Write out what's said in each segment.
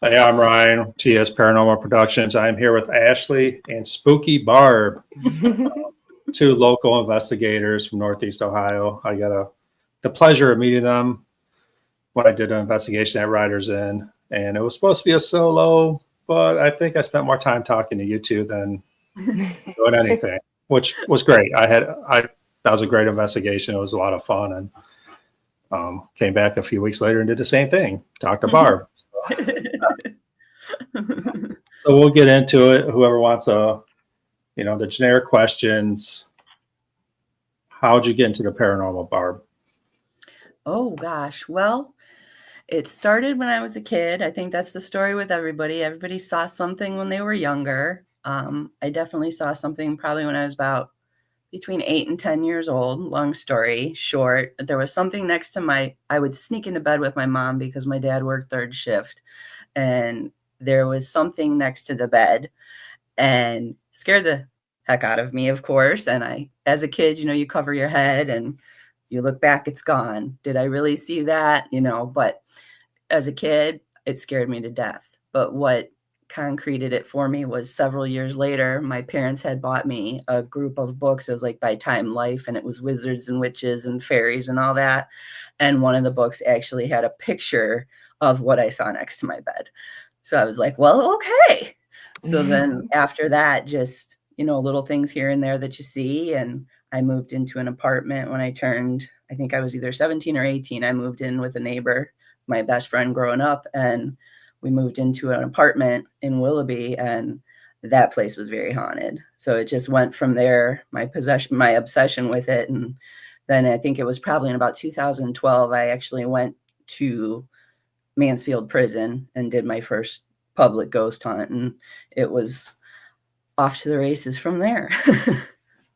Hey, I'm Ryan, TS Paranormal Productions. I'm here with Ashley and Spooky Barb, two local investigators from Northeast Ohio. I got the pleasure of meeting them when I did an investigation at Riders Inn, and it was supposed to be a solo, but I think I spent more time talking to you two than doing anything, which was great. That was a great investigation. It was a lot of fun, and came back a few weeks later and did the same thing. Talked to Barb. So we'll get into it. Whoever wants the generic questions. How'd you get into the paranormal, Barb? Oh gosh. Well, it started when I was a kid. I think that's the story with everybody. Everybody saw something when they were younger. I definitely saw something probably when I was about between 8 and 10 years old. Long story short, there was something next to I would sneak into bed with my mom because my dad worked third shift. And there was something next to the bed and scared the heck out of me, of course. And as a kid, you cover your head and you look back, it's gone. Did I really see that? But as a kid, it scared me to death. But what concreted it for me was several years later, my parents had bought me a group of books. It was like by Time Life, and it was wizards and witches and fairies and all that. And one of the books actually had a picture of what I saw next to my bed. So I was like, well, okay. So then after that, just, little things here and there that you see. And I moved into an apartment when I turned, I think I was either 17 or 18. I moved in with a neighbor, my best friend growing up, and we moved into an apartment in Willoughby, and that place was very haunted. So it just went from there, my obsession with it. And then I think it was probably in about 2012, I actually went to Mansfield Prison and did my first public ghost hunt, and it was off to the races from there.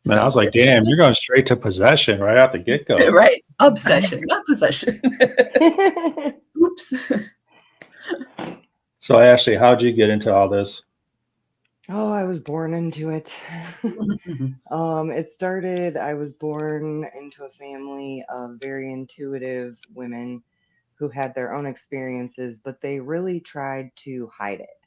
Man, I was like, damn, you're going straight to possession right out the get-go. Right. Obsession, not possession. Oops. So Ashley, how'd you get into all this? Oh, I was born into it. It started, I was born into a family of very intuitive women who had their own experiences, but they really tried to hide it.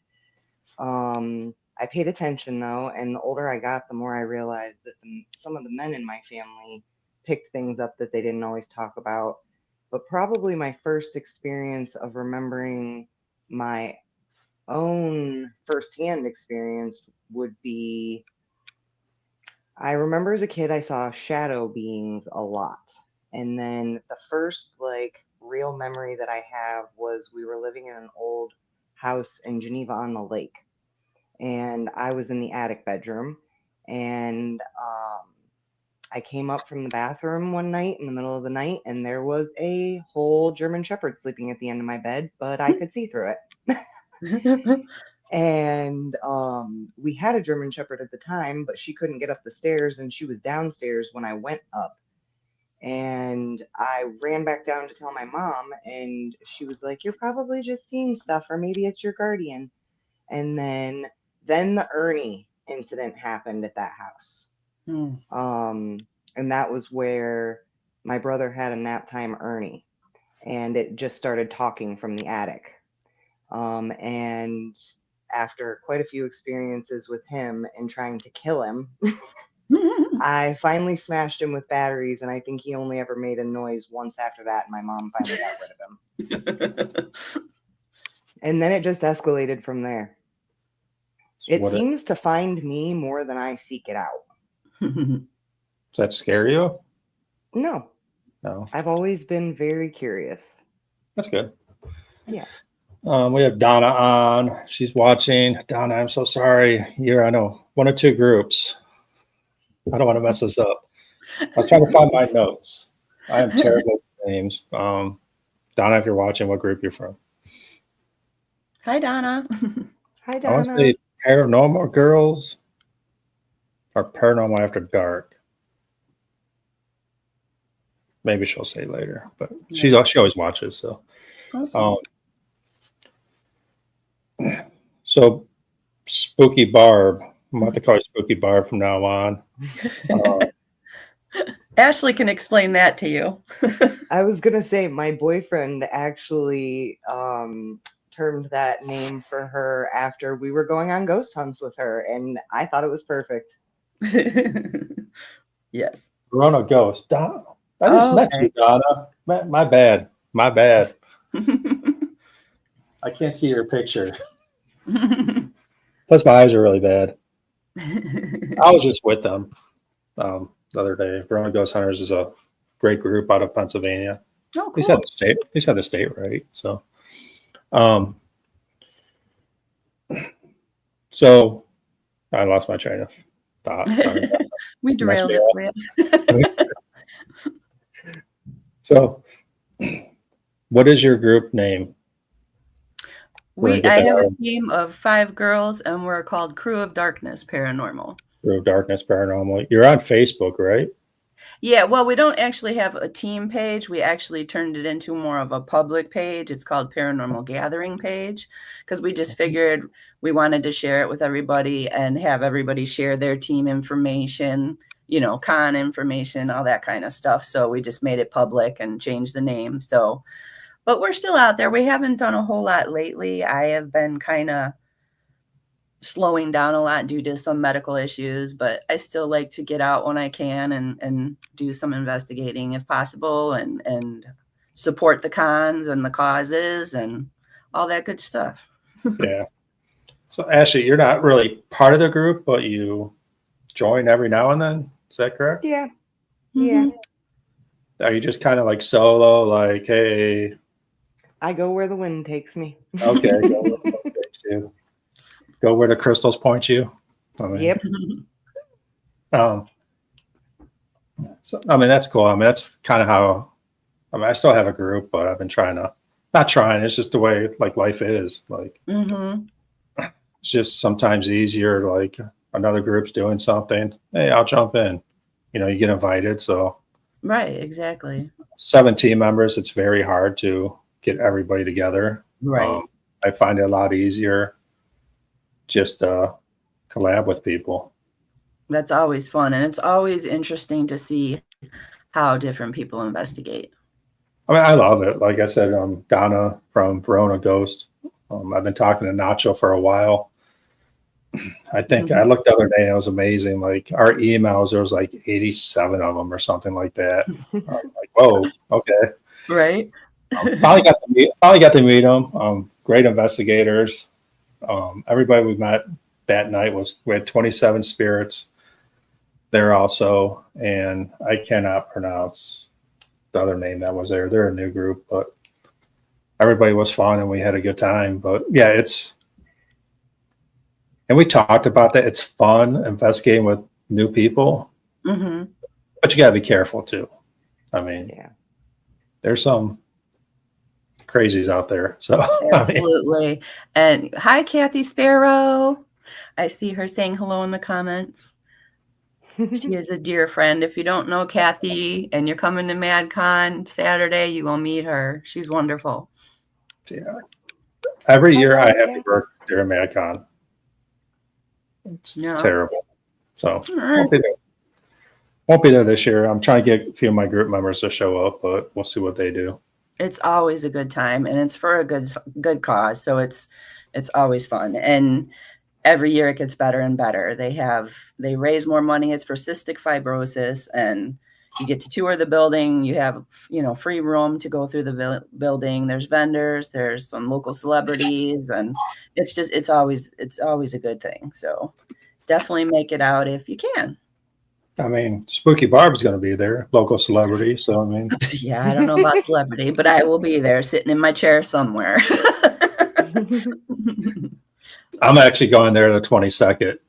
I paid attention though, and the older I got, the more I realized that some of the men in my family picked things up that they didn't always talk about. But probably my first experience of remembering my own firsthand experience would be, I remember as a kid I saw shadow beings a lot. And then the first real memory that I have was we were living in an old house in Geneva on the Lake, and I was in the attic bedroom, and I came up from the bathroom one night in the middle of the night, and there was a whole German Shepherd sleeping at the end of my bed, but I could see through it. And we had a German Shepherd at the time, but she couldn't get up the stairs, and she was downstairs when I went up. And I ran back down to tell my mom, and she was like, "You're probably just seeing stuff, or maybe it's your guardian." And then the Ernie incident happened at that house. And that was where my brother had a nap time Ernie, and it just started talking from the attic. And after quite a few experiences with him and trying to kill him, I finally smashed him with batteries, and I think he only ever made a noise once after that, and my mom finally got rid of him. And then it just escalated from there. It seems to find me more than I seek it out. Does that scare you? No. No. I've always been very curious. That's good. Yeah. We have Donna on. She's watching. Donna, I'm so sorry. You're on one or two groups. I don't want to mess this up. I was trying to find my notes. I am terrible with names. Donna, if you're watching, what group you're from? Hi, Donna. Hi, Donna. I want to say Paranormal Girls or Paranormal After Dark. Maybe she'll say later, but she always watches. So, awesome. So Spooky Barb. I'm going to call you Spooky Barb from now on. Ashley can explain that to you. I was going to say my boyfriend actually termed that name for her after we were going on ghost hunts with her, and I thought it was perfect. Yes. Verona Ghost. Donna. I just met you, Donna. My bad. My bad. I can't see your picture. Plus, my eyes are really bad. I was just with them the other day. Verona Ghost Hunters is a great group out of Pennsylvania. Oh, cool. They said the state right. So I lost my train of thought. Sorry. We derailed it for you. So, what is your group name? I have a team of 5 girls, and we're called Crew of Darkness Paranormal. Crew of Darkness Paranormal. You're on Facebook, right? Yeah, well, we don't actually have a team page. We actually turned it into more of a public page. It's called Paranormal Gathering page, because we just figured we wanted to share it with everybody and have everybody share their team information, con information, all that kind of stuff. So we just made it public and changed the name. So, but we're still out there. We haven't done a whole lot lately. I have been kind of slowing down a lot due to some medical issues, but I still like to get out when I can and do some investigating if possible and support the cons and the causes and all that good stuff. Yeah. So Ashley, you're not really part of the group, but you join every now and then. Is that correct? Yeah. Mm-hmm. Yeah. Are you just kind of like solo, like, hey? I go where the wind takes me. Okay. Go where the crystals point you. Yep. So that's cool. That's kind of how. I still have a group, but I've been not trying. It's just the way like life is. Like, it's just sometimes easier. Like another group's doing something. Hey, I'll jump in. You get invited. So. Right. Exactly. 7 team members. It's very hard to get everybody together. Right. I find it a lot easier. Just collab with people. That's always fun, and it's always interesting to see how different people investigate. I love it. Like I said, Donna from Verona Ghost. I've been talking to Nacho for a while. I think I looked the other day and it was amazing. Like our emails, there was like 87 of them or something like that. Like, whoa, okay. Right. Finally got to meet them. Great investigators. Everybody we met that night we had 27 spirits there also, and I cannot pronounce the other name that was there. They're a new group, but everybody was fun and we had a good time. But yeah, and we talked about that. It's fun investigating with new people, but you got to be careful too. There's some crazies out there. So absolutely. And hi, Kathy Sparrow. I see her saying hello in the comments. She is a dear friend. If you don't know Kathy and you're coming to MadCon Saturday, you will meet her. She's wonderful. Yeah. Every year I have to work during MadCon. It's terrible. So won't be there this year. I'm trying to get a few of my group members to show up, but we'll see what they do. It's always a good time, and it's for a good cause. So it's always fun. And every year it gets better and better. They raise more money. It's for cystic fibrosis, and you get to tour the building. You have, free room to go through the building. There's vendors, there's some local celebrities, and it's always a good thing. So definitely make it out if you can. Spooky Barb is going to be there, local celebrity. So, yeah, I don't know about celebrity, but I will be there sitting in my chair somewhere. I'm actually going there the 22nd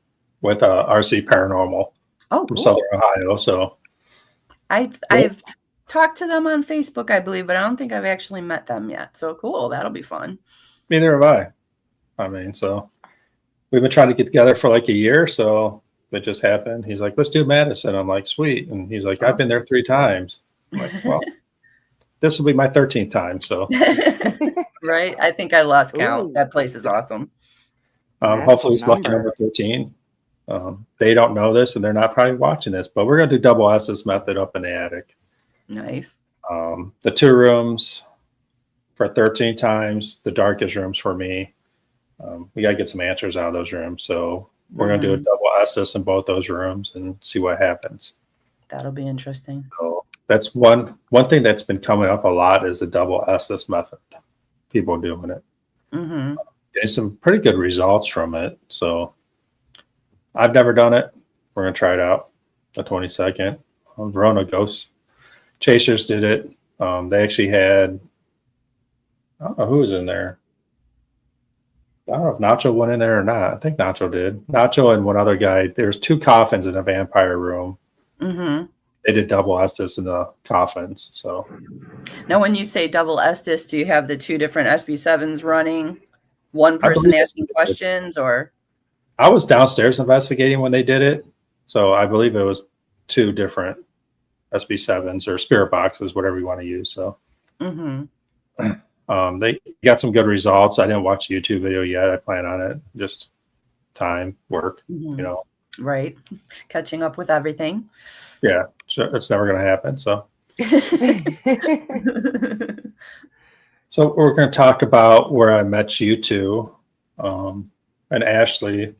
with RC Paranormal from Southern Ohio. So I've talked to them on Facebook, I believe, but I don't think I've actually met them yet. So cool. That'll be fun. Neither have I. So we've been trying to get together for like a year. So it just happened. He's like, let's do Madison. I'm like, sweet. And he's like, I've been there 3 times. I'm like, well, this will be my 13th time. So right. I think I lost count. Ooh. That place is awesome. Hopefully it's lucky number 13. They don't know this and they're not probably watching this, but we're going to do double S's method up in the attic. Nice. The 2 rooms, for 13 times the darkest rooms for me. We got to get some answers out of those rooms. So we're going to do a double Estes in both those rooms and see what happens. That'll be interesting. So that's one thing that's been coming up a lot is the double Estes method. People doing it. Getting some pretty good results from it. So I've never done it. We're going to try it out the 22nd. Verona Ghost Chasers did it. They actually had, I don't know who was in there. I don't know if Nacho went in there or not. I think Nacho did. Nacho and one other guy. There's 2 coffins in a vampire room. They did double Estes in the coffins. So now, when you say double Estes, do you have the 2 different SB7s running? One person asking questions, or? I was downstairs investigating when they did it. So I believe it was 2 different SB7s or spirit boxes, whatever you want to use. So they got some good results. I didn't watch the YouTube video yet. I plan on it. Just time, work, you know. Right. Catching up with everything. Yeah. So it's never going to happen. So. So we're going to talk about where I met you two, and Ashley.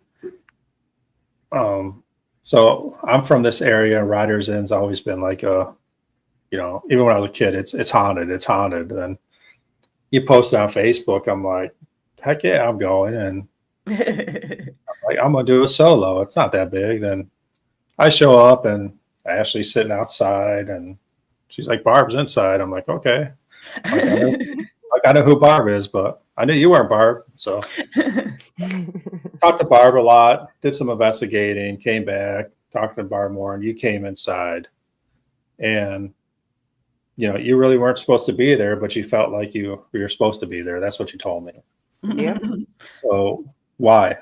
So I'm from this area. Riders Inn's always been like a, you know, even when I was a kid, it's haunted. It's haunted. And you post on Facebook, I'm like, heck yeah, I'm going. And I'm like, I'm gonna do a solo. It's not that big. Then I show up and Ashley's sitting outside, and she's like, Barb's inside. I'm like, okay. I know who Barb is, but I knew you weren't Barb. So talked to Barb a lot, did some investigating, came back, talked to Barb more, and you came inside. And, you know, you really weren't supposed to be there, but you felt like you were supposed to be there. That's what you told me. Yeah. So why?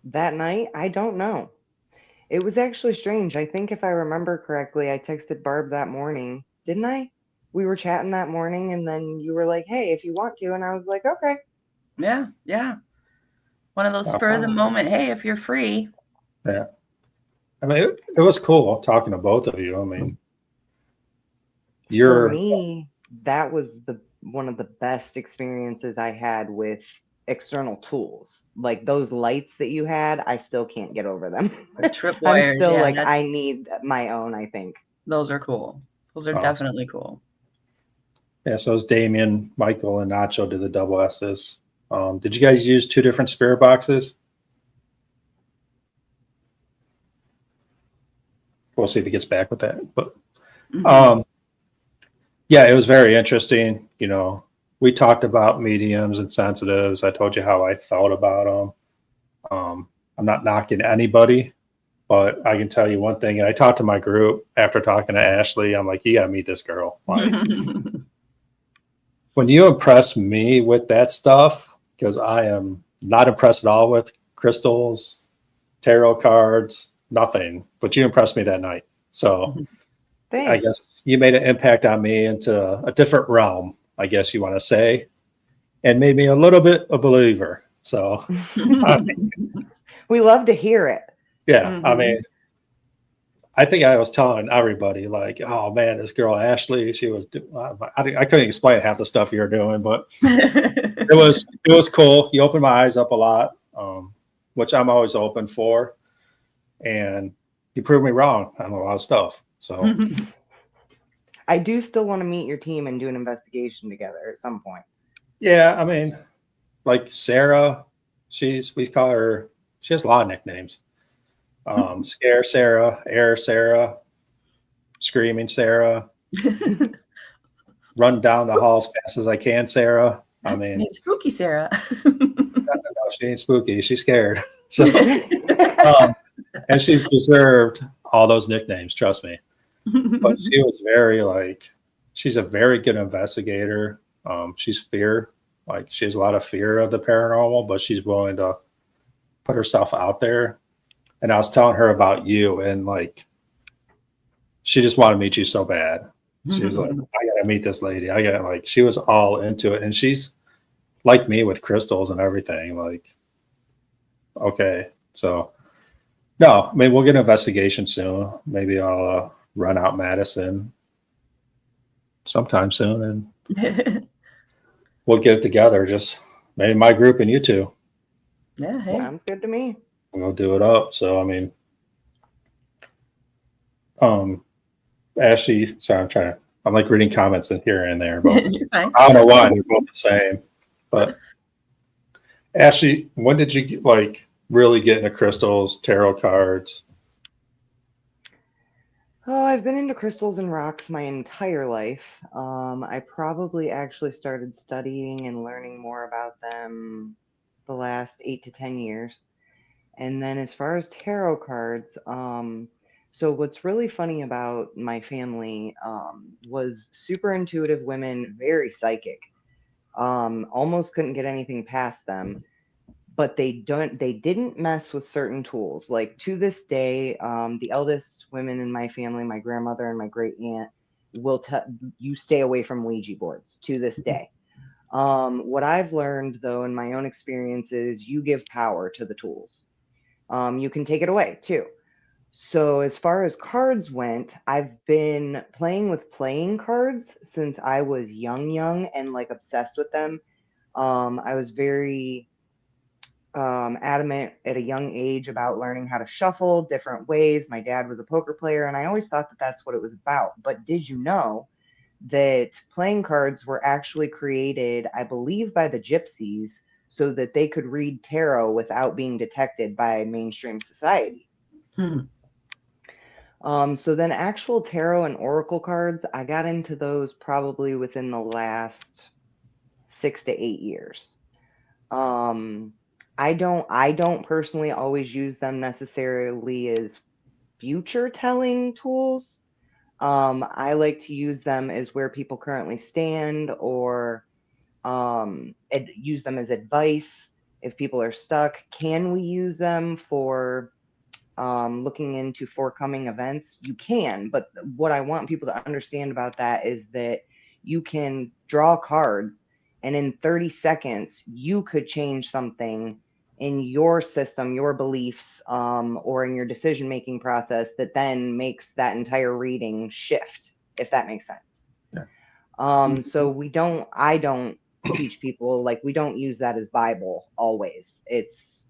That night, I don't know. It was actually strange. I think if I remember correctly, I texted Barb that morning, didn't I? We were chatting that morning, and then you were like, hey, if you want to. And I was like, okay. Yeah. One of those spur of the moment. Hey, if you're free. Yeah. I mean, it was cool talking to both of you. I mean, for me, that was one of the best experiences I had with external tools. Like those lights that you had, I still can't get over them. Tripwires. I'm still like, I need my own, I think. Those are cool. Those are definitely cool. Yeah, so it was Damien, Michael, and Nacho did the double Estes. Did you guys use 2 different spirit boxes? We'll see if he gets back with that. But yeah, it was very interesting. You know, we talked about mediums and sensitives. I told you how I thought about them. I'm not knocking anybody, but I can tell you one thing. And I talked to my group after talking to Ashley. I'm like, you got to meet this girl. Like, when you impress me with that stuff, because I am not impressed at all with crystals, tarot cards, nothing, but you impressed me that night. So Thanks. I guess you made an impact on me into a different realm, I guess you want to say, and made me a little bit a believer. So we love to hear it. Yeah. I mean, I think I was telling everybody like, oh man, this girl, Ashley, she was, I couldn't explain half the stuff you were doing, but it was cool. You opened my eyes up a lot, which I'm always open for. And you proved me wrong on a lot of stuff. So I do still want to meet your team and do an investigation together at some point. Yeah. I mean, like Sarah, we call her, she has a lot of nicknames. Scare Sarah, Air Sarah, Screaming Sarah, Run down the hall as fast as I can Sarah. I mean, Spooky Sarah. No, she ain't spooky. She's scared. So, and she's deserved all those nicknames. Trust me. But she was she's a very good investigator. She's she has a lot of fear of the paranormal, but she's willing to put herself out there. And I was telling her about you, and like, she just wanted to meet you so bad. She was like, I gotta meet this lady. She was all into it. And she's like me with crystals and everything. Like, okay. So, no, I mean, we'll get an investigation soon. Maybe I'll run out Madison. sometime soon, and we'll get it together. Just maybe my group and you two. Yeah, hey. Sounds good to me. We'll do it up. So I mean, Ashley, sorry, I'm like reading comments in here and there, but You're fine. I don't know why they're both the same. But Ashley, when did you like really get into crystals, tarot cards? Oh, I've been into crystals and rocks my entire life. I probably actually started studying and learning more about them the last 8 to 10 years. And then as far as tarot cards, so what's really funny about my family was super intuitive women, very psychic. Almost couldn't get anything past them, but they didn't mess with certain tools. Like to this day, the eldest women in my family, my grandmother and my great aunt, will tell you stay away from Ouija boards to this day. What I've learned though in my own experience is you give power to the tools. You can take it away too. So as far as cards went, I've been playing with playing cards since I was young and like obsessed with them. I was very adamant at a young age about learning how to shuffle different ways. My dad was a poker player, and I always thought that that's what it was about. But did you know that playing cards were actually created, I believe, by the gypsies so that they could read tarot without being detected by mainstream society? Hmm. So then actual tarot and oracle cards, I got into those probably within the last 6 to 8 years. I don't personally always use them necessarily as future telling tools. I like to use them as where people currently stand, or use them as advice if people are stuck. Can we use them for looking into forthcoming events? You can, but what I want people to understand about that is that you can draw cards, and in 30 seconds, you could change something in your system, your beliefs, or in your decision making process that then makes that entire reading shift, if that makes sense. Yeah. So I don't teach people, like, we don't use that as Bible always. It's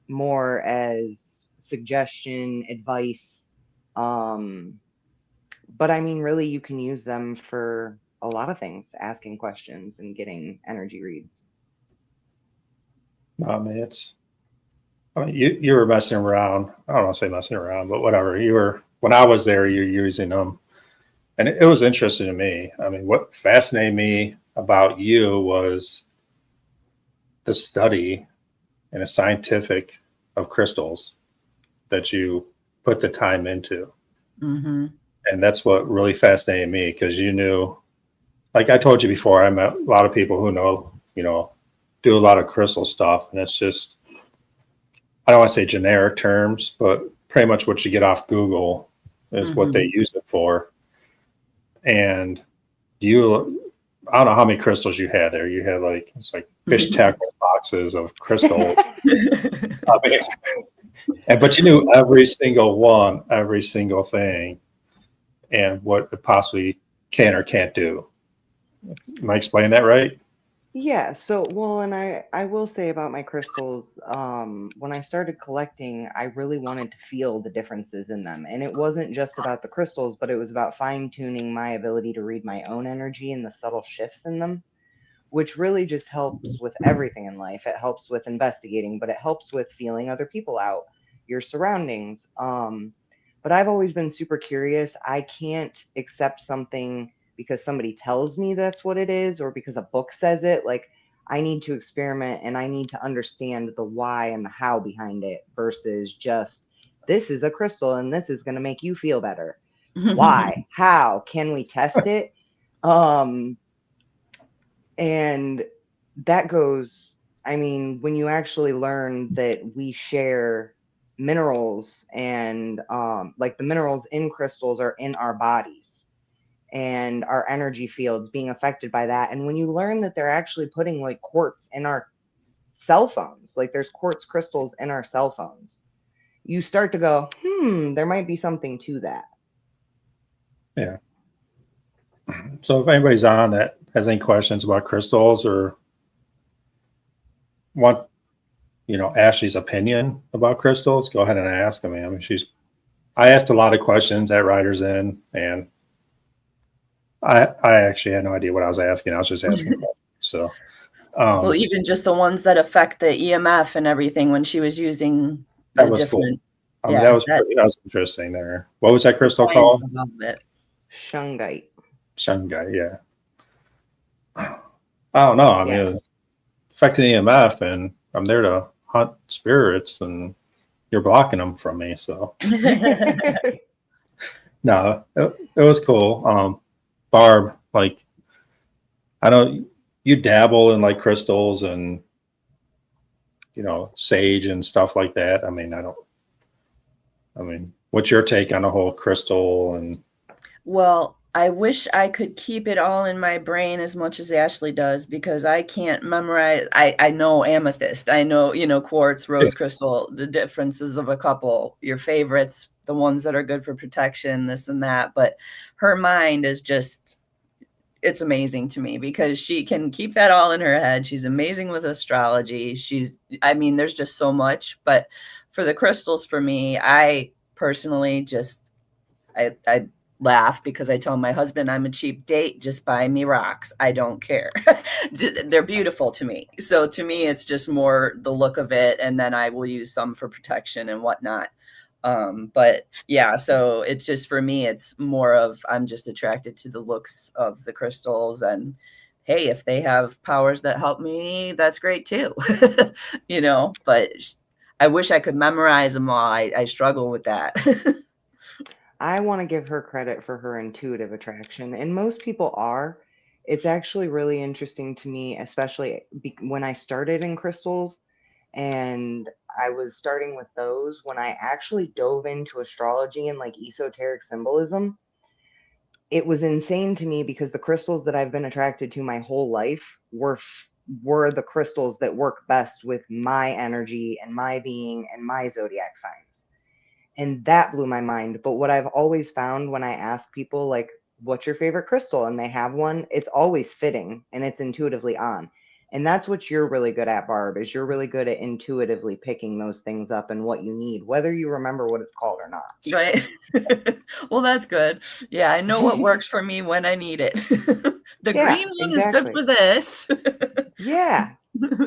more as suggestion, advice. But I mean, really, you can use them for a lot of things, asking questions and getting energy reads. I mean, I mean, you were messing around. I don't want to say messing around, but whatever. You were when I was there. You're using them, and it was interesting to me. I mean, what fascinated me about you was the study and the scientific of crystals that you put the time into. Mm-hmm. And that's what really fascinated me, because you knew, like I told you before, I met a lot of people who know, do a lot of crystal stuff. And it's just, I don't want to say generic terms, but pretty much what you get off Google is what they use it for. And I don't know how many crystals you had there. You had it's like fish tackle boxes of crystal. I mean, but you knew every single one, every single thing, and what it possibly can or can't do. Am I explaining that right? Yeah, so well, and I will say about my crystals, when I started collecting, I really wanted to feel the differences in them. And it wasn't just about the crystals, but it was about fine-tuning my ability to read my own energy and the subtle shifts in them, which really just helps with everything in life. It helps with investigating, but it helps with feeling other people out, your surroundings. But I've always been super curious. I can't accept something because somebody tells me that's what it is, or because a book says it. Like, I need to experiment and I need to understand the why and the how behind it versus just, this is a crystal and this is going to make you feel better. Why? How? Can we test it? And that goes, I mean, when you actually learn that we share minerals, and like the minerals in crystals are in our bodies, and our energy fields being affected by that. And when you learn that they're actually putting like quartz in our cell phones, like there's quartz crystals in our cell phones, you start to go, there might be something to that. Yeah. So if anybody's on that has any questions about crystals or want, Ashley's opinion about crystals, go ahead and ask. I mean, I asked a lot of questions at Riders Inn, and I actually had no idea what I was asking. I was just asking questions. So, well, even just the ones that affect the EMF and everything when she was using that the was cool. different. I mean, that was interesting there. What was that crystal called? Shungite. Shungite, yeah. I don't know. I mean, it was affecting EMF, and I'm there to hunt spirits, and you're blocking them from me. So, no, it was cool. Barb, like, I know you dabble in like crystals and, sage and stuff like that. I mean, what's your take on the whole crystal and? Well, I wish I could keep it all in my brain as much as Ashley does, because I can't memorize. I know amethyst. I know, quartz, rose crystal, the differences of a couple, your favorites, the ones that are good for protection, this and that. But her mind is just, it's amazing to me because she can keep that all in her head. She's amazing with astrology. There's just so much. But for the crystals, for me, I personally just, I laugh because I tell my husband I'm a cheap date, just buy me rocks. I don't care. They're beautiful to me. So to me, it's just more the look of it. And then I will use some for protection and whatnot. But yeah, so it's just, for me, it's more of, I'm just attracted to the looks of the crystals, and hey, if they have powers that help me, that's great too. But I wish I could memorize them all. I struggle with that. I want to give her credit for her intuitive attraction, and most people are. It's actually really interesting to me, especially when I started in crystals, and I was starting with those. When I actually dove into astrology and like esoteric symbolism, it was insane to me because the crystals that I've been attracted to my whole life were the crystals that work best with my energy and my being and my zodiac signs. And that blew my mind. But what I've always found when I ask people, like, what's your favorite crystal? And they have one, it's always fitting and it's intuitively on. And that's what you're really good at, Barb, is you're really good at intuitively picking those things up and what you need, whether you remember what it's called or not. Right. Well, that's good. Yeah, I know what works for me when I need it. The green one is good for this. Yeah.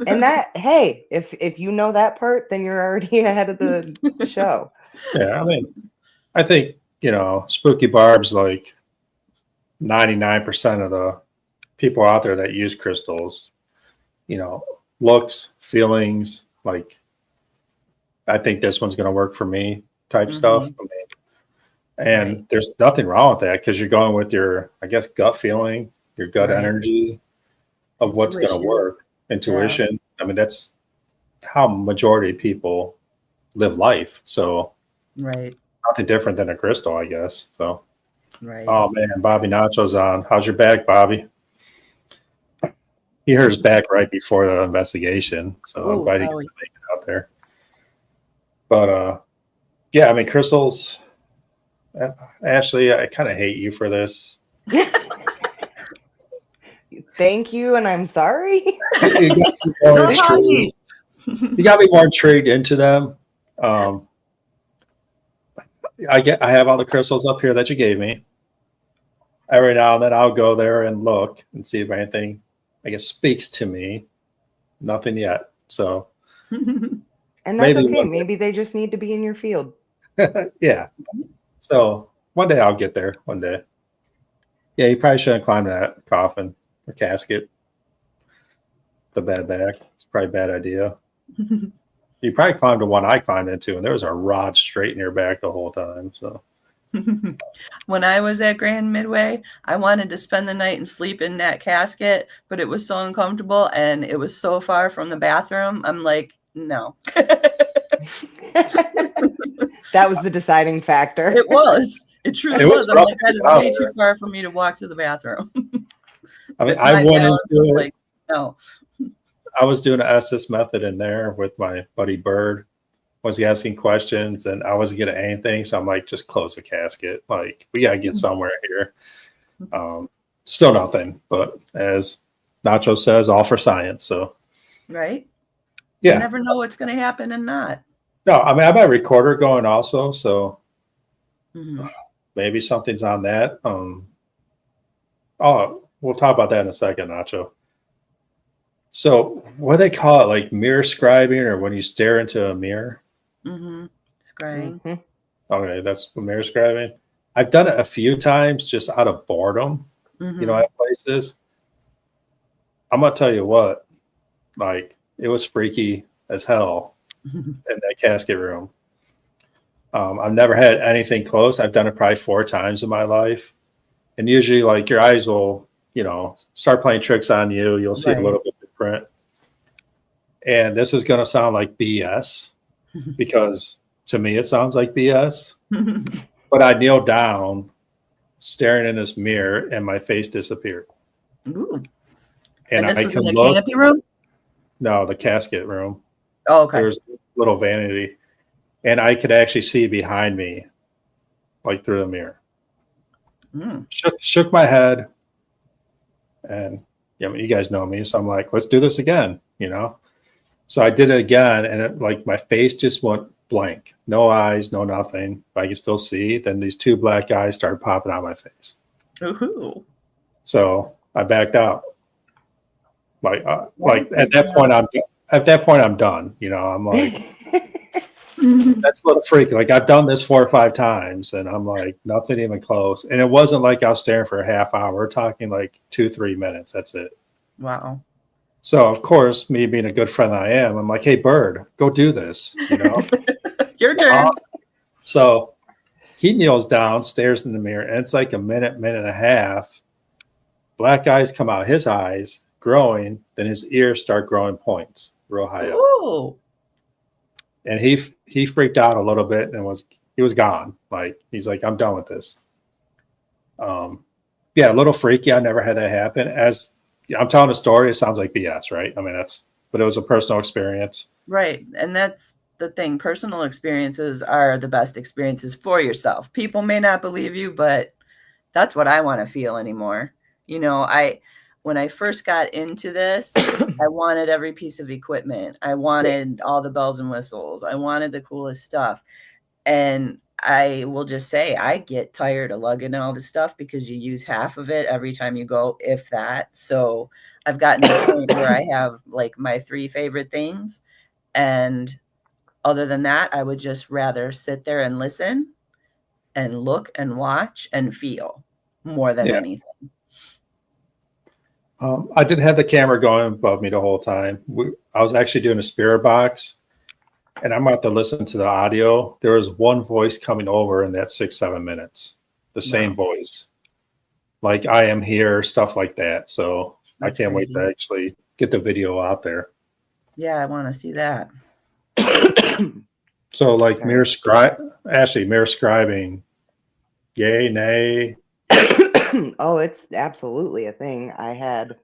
And that, hey, if you know that part, then you're already ahead of the show. Yeah, I mean, I think, Spooky Barb's like 99% of the people out there that use crystals, looks, feelings, like, I think this one's going to work for me type stuff. I mean, and there's nothing wrong with that because you're going with your, I guess, gut feeling, your gut energy of what's going to work, intuition. Yeah. I mean, that's how majority of people live life. So, nothing different than a crystal, I guess. So, oh man, Bobby Nacho's on. How's your back, Bobby? He hurt his back right before the investigation, so I'm glad he could make it out there. But yeah, I mean, crystals. Ashley, I kind of hate you for this. Thank you, and I'm sorry. You got me more intrigued into them. I have all the crystals up here that you gave me. Every now and then I'll go there and look and see if anything, I guess, speaks to me. Nothing yet. So, and that's okay. Maybe they just need to be in your field. Yeah. So one day I'll get there. One day. Yeah, you probably shouldn't climb that coffin or casket. The bad back. It's probably a bad idea. You probably climbed the one I climbed into, and there was a rod straight in your back the whole time. So, when I was at Grand Midway, I wanted to spend the night and sleep in that casket, but it was so uncomfortable and it was so far from the bathroom. I'm like, no. That was the deciding factor. It was. It truly was. I'm like, that is way too far for me to walk to the bathroom. I mean, I went into it. Like, no. I was doing an Estes method in there with my buddy Bird. Was he asking questions and I wasn't getting anything. So I'm like, just close the casket. Like, we got to get somewhere here. Still nothing, but as Nacho says, all for science. So Right? You yeah, never know what's going to happen and not. no, I mean I have my recorder going also, so Mhm. maybe something's on that. Oh, we'll talk about that in a second, Nacho. So what do they call it, like mirror scribing, or when you stare into a mirror? Mhm. Scrying. Mhm. Okay, that's mirror scribing. I've done it a few times just out of boredom, Mhm. at places. I'm gonna tell you what, like it was freaky as hell in that casket room. I've never had anything close. I've done it probably 4 times in my life, and usually, like your eyes will, start playing tricks on you. You'll see a Right. little bit different. And this is gonna sound like BS because to me it sounds like BS. But I kneel down, staring in this mirror, and my face disappeared. Ooh. And And this I was in can the look. canopy room? No, the casket room. Oh, There okay. was a little vanity, and I could actually see behind me, like through the mirror. Mm. Shook my head, and you guys know me, so I'm like, let's do this again. So I did it again, and like my face just went blank, no eyes, no nothing. But I could still see. Then these 2 black eyes started popping out of my face. Ooh. So I backed out. Like, That at freaks that me point, out. I'm done. I'm like, that's a little freaky. Like I've done this 4 or 5 times, and I'm like, nothing even close. And it wasn't like I was staring for a half hour. We're talking like 2, 3 minutes. That's it. Wow. So of course, me being a good friend I am, I'm like, hey, Bird, go do this. Your turn. Awesome. So he kneels down, stares in the mirror, and it's like a minute, minute and a half. Black eyes come out his eyes, growing. Then his ears start growing points, real high up. Ooh. And he freaked out a little bit and he was gone. Like he's like, I'm done with this. Um, yeah, a little freaky. I never had that happen. As I'm telling a story, it sounds like BS, right? I mean, but it was a personal experience. Right. And that's the thing. Personal experiences are the best experiences for yourself. People may not believe you, but that's what I want to feel anymore. When I first got into this, I wanted every piece of equipment. I wanted all the bells and whistles. I wanted the coolest stuff. And I will just say, I get tired of lugging all this stuff because you use half of it every time you go, if that. So I've gotten to the point where I have like my 3 favorite things. And other than that, I would just rather sit there and listen and look and watch and feel more than Yeah. anything. I did have the camera going above me the whole time. I was actually doing a spirit box, and I'm about to listen to the audio. There was one voice coming over in that 6, 7 minutes, the same Wow. voice, like I am here, stuff like that. So I That's can't wait to crazy. actually get the video out there. Yeah, I want to see that. So like Sorry. mirror scribing, yay, nay. Oh, it's absolutely a thing. I had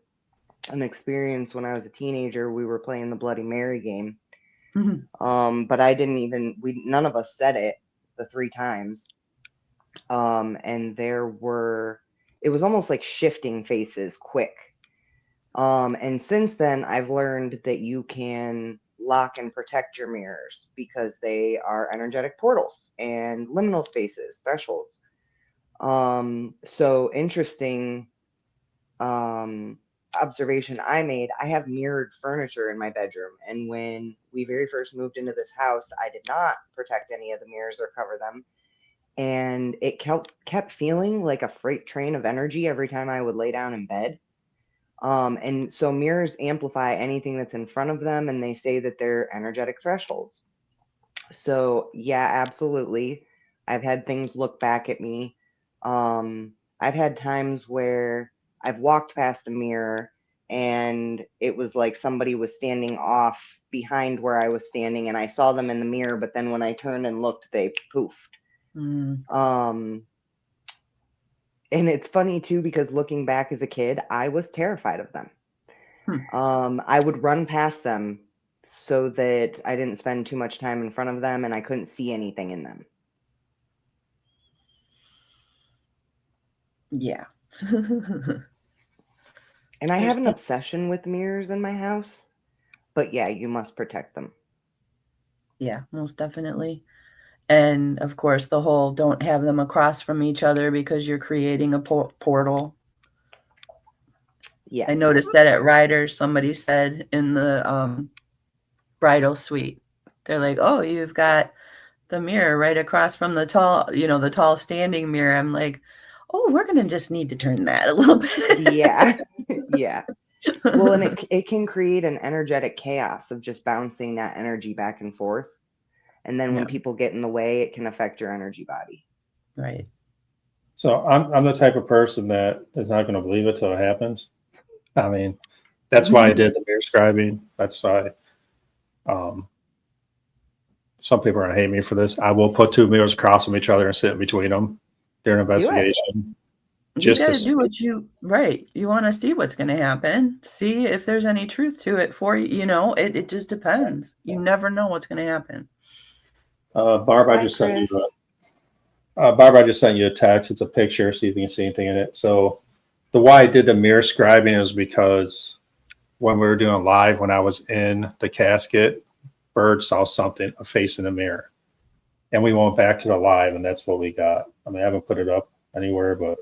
an experience when I was a teenager. We were playing the Bloody Mary game. But none of us said it the 3 times. And it was almost like shifting faces quick. And since then, I've learned that you can lock and protect your mirrors because they are energetic portals and liminal spaces, thresholds. So interesting observation I made. I have mirrored furniture in my bedroom, and when we very first moved into this house, I did not protect any of the mirrors or cover them, and it kept feeling like a freight train of energy every time I would lay down in bed. And so mirrors amplify anything that's in front of them, and they say that they're energetic thresholds. So yeah, absolutely. I've had things look back at me. I've had times where I've walked past a mirror and it was like somebody was standing off behind where I was standing, and I saw them in the mirror, but then when I turned and looked, they poofed. And it's funny too, because looking back as a kid, I was terrified of them. I would run past them so that I didn't spend too much time in front of them and I couldn't see anything in them. Yeah. And I There's have an some- obsession with mirrors in my house, but yeah, you must protect them. Yeah, most definitely. And of course, the whole don't have them across from each other because you're creating a portal. Yes. I noticed that at Ryder's, somebody said in the bridal suite, they're like, "Oh, you've got the mirror right across from the tall standing mirror." I'm like, "Oh, we're gonna just need to turn that a little bit." Yeah. Yeah. Well, and it can create an energetic chaos of just bouncing that energy back and forth. And then when Yeah. people get in the way, it can affect your energy body. Right. So I'm the type of person that is not going to believe it till it happens. I mean, that's why I did the mirror scribing. That's why. Um, some people are going to hate me for this. I will put two mirrors across from each other and sit in between them during investigation. You got to do what you want to see what's going to happen. See if there's any truth to it for you. You know, it just depends. You never know what's going to happen. Barb, I just sent you Barb, I just sent you a text. It's a picture, see if you can see anything in it. So the why I did the mirror scribing is because when we were doing live, when I was in the casket, Bird saw something, a face in the mirror. And we went back to the live, and that's what we got. I mean, I haven't put it up anywhere, but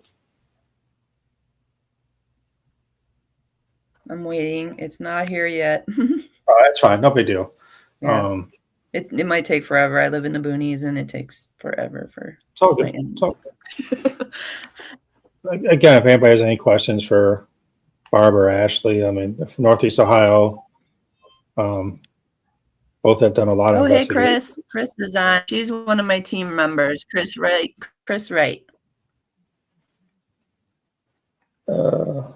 I'm waiting. It's not here yet. that's fine. No big deal. Yeah. It might take forever. I live in the boonies, and it takes forever for. It's all good. It's all good. Again, if anybody has any questions for Barb or Ashley, I mean, from Northeast Ohio, both have done a lot of Hey, investigations. Chris is on. She's one of my team members. Chris Wright. I'll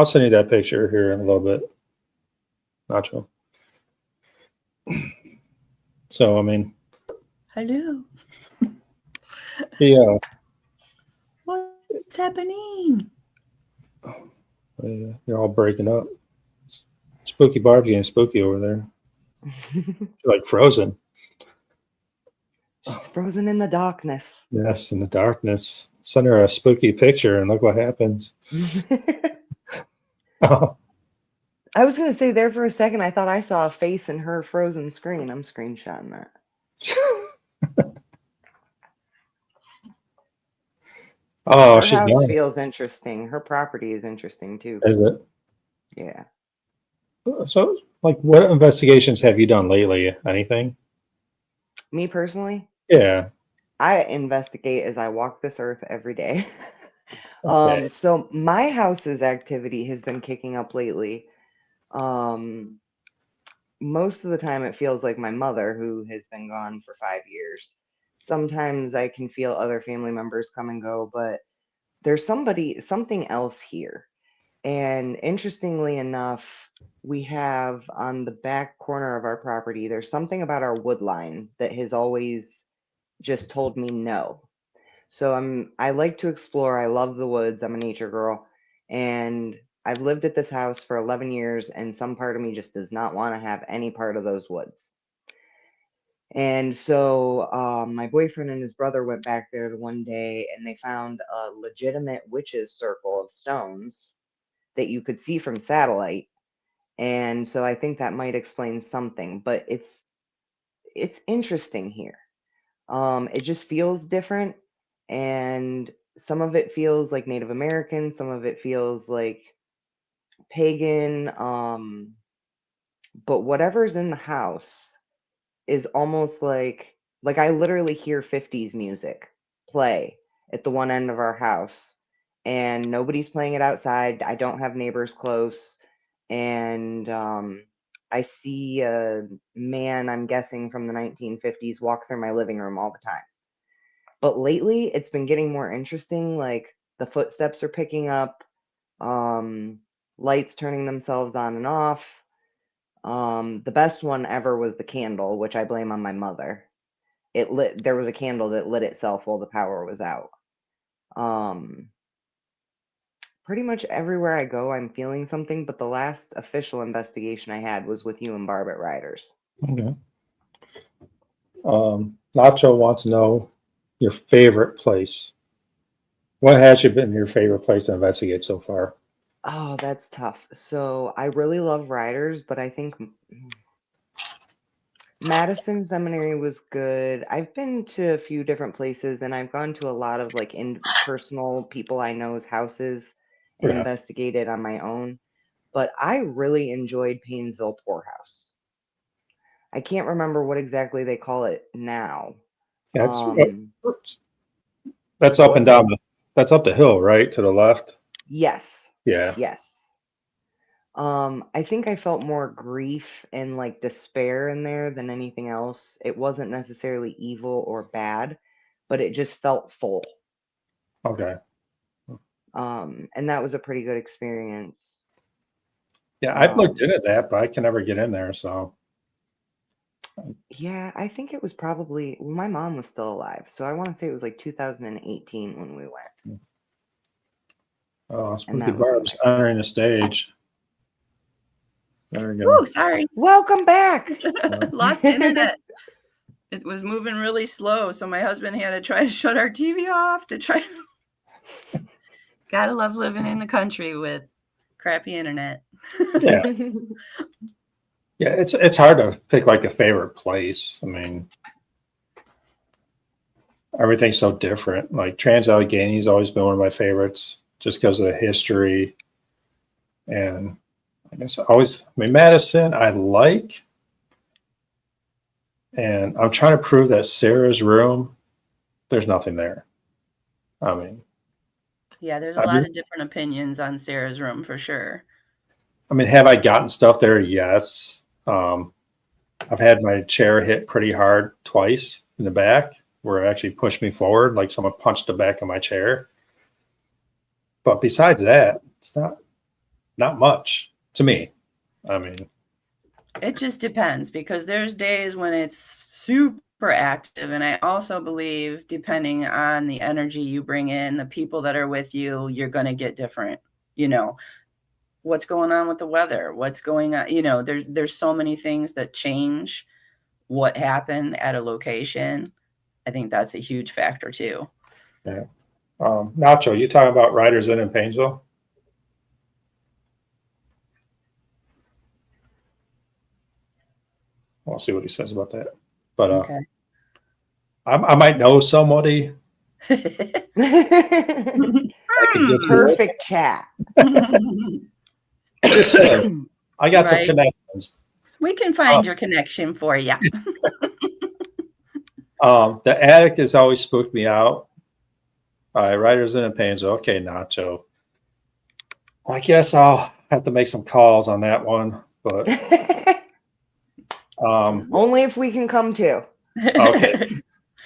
send you that picture here in a little bit. Nacho. So, I mean. Hello. Yeah. What's happening? You're all breaking up. Spooky Barb's getting spooky over there. You're like frozen. She's frozen in the darkness. Yes, in the darkness. Send her a spooky picture and look what happens. Oh. I was going to say there for a second, I thought I saw a face in her frozen screen. I'm screenshotting that. Oh, her house gone. Feels interesting. Her property is interesting too. Is it? Yeah. So, like, what investigations have you done lately? Anything? Me personally? Yeah. I investigate as I walk this earth every day. Okay. So my house's activity has been kicking up lately. Most of the time it feels like my mother, who has been gone for 5 years. Sometimes I can feel other family members come and go, but there's something else here. And interestingly enough, we have on the back corner of our property, there's something about our wood line that has always just told me no. So I like to explore. I love the woods. I'm a nature girl. And I've lived at this house for 11 years, and some part of me just does not want to have any part of those woods. And so my boyfriend and his brother went back there the one day, and they found a legitimate witch's circle of stones that you could see from satellite. And so I think that might explain something, but it's interesting here. It just feels different, and some of it feels like Native American, some of it feels like pagan. But whatever's in the house is almost like I literally hear 50s music play at the one end of our house, and nobody's playing it outside. I don't have neighbors close, and I see a man, I'm guessing from the 1950s, walk through my living room all the time. But lately, it's been getting more interesting. Like the footsteps are picking up, lights turning themselves on and off. The best one ever was the candle, which I blame on my mother. There was a candle that lit itself while the power was out. Pretty much everywhere I go, I'm feeling something, but the last official investigation I had was with you and Barb at Riders. Okay. Nacho wants to know your favorite place. What has you been your favorite place to investigate so far? Oh, that's tough. So I really love Riders, but I think Madison Seminary was good. I've been to a few different places and I've gone to a lot of like in personal people I know's houses and Yeah, investigated on my own. But I really enjoyed Paynesville Poorhouse. I can't remember what exactly they call it now. that's Um, that's what up and was it? down. That's up the hill, right to the left. Yes. Yeah. Yes. I think I felt more grief and like despair in there than anything else. It wasn't necessarily evil or bad, but it just felt full. Okay. And that was a pretty good experience. Yeah, I've looked Um, into that, but I can never get in there. So, yeah, I think it was probably well, my mom was still alive, so I want to say it was like 2018 when we went, oh, and Spooky that was when Barb's my entering the stage. There we go. Woo, sorry. welcome back. Lost internet. It was moving really slow, so my husband had to try to shut our TV off to try. Gotta love living in the country with crappy internet. Yeah, yeah. It's hard to pick like a favorite place. I mean, everything's so different. Like Trans Allegheny's always been one of my favorites, just because of the history. And I guess always, I mean, Madison, I like, and I'm trying to prove that Sarah's room, there's nothing there. I mean, Yeah, there's a I lot mean, of different opinions on Sarah's room for sure. have I gotten stuff there? Yes. I've had my chair hit pretty hard twice in the back where it actually pushed me forward, like someone punched the back of my chair. But besides that, it's not much to me. I mean, It just depends because there's days when it's super active. And I also believe, depending on the energy you bring in, the people that are with you, you're going to get different. You know, what's going on with the weather? What's going on? You know, there's so many things that change what happened at a location. I think that's a huge factor too. yeah. Nacho, you talking about Riders Inn in Painesville? We'll see what he says about that. But Okay. I might know somebody that could get you in. Perfect chat. Just saying, I got some Right. connections. We can find your connection for you. The attic has always spooked me out. All right, Riders Inn in Painesville. Okay, Nacho. I guess I'll have to make some calls on that one. But Only if we can come too. okay,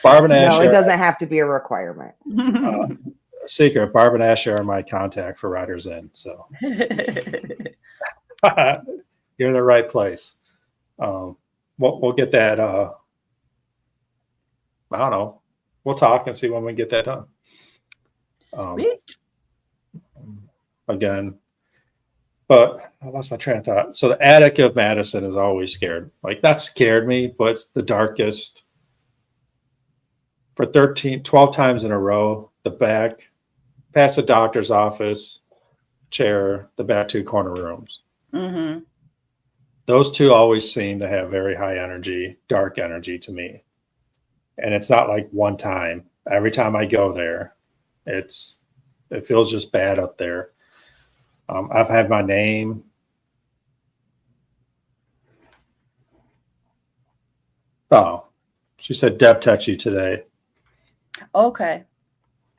Barb and No, Ashley. it doesn't have to be a requirement. Secret. Barb and Ashley are my contact for Riders Inn. So you're in the right place. We'll get that. I don't know. We'll talk and see when we get that done. Sweet. Again, but I lost my train of thought. So the attic of Madison is always scared. Like that scared me, but it's the darkest. For 12 times in a row, the back, past the doctor's office, chair, the back two corner rooms. Mm-hmm. Those two always seem to have very high energy, dark energy to me. And it's not like one time. Every time I go there, it feels just bad up there. I've had my name. Oh, she said Deb texted you today. Okay.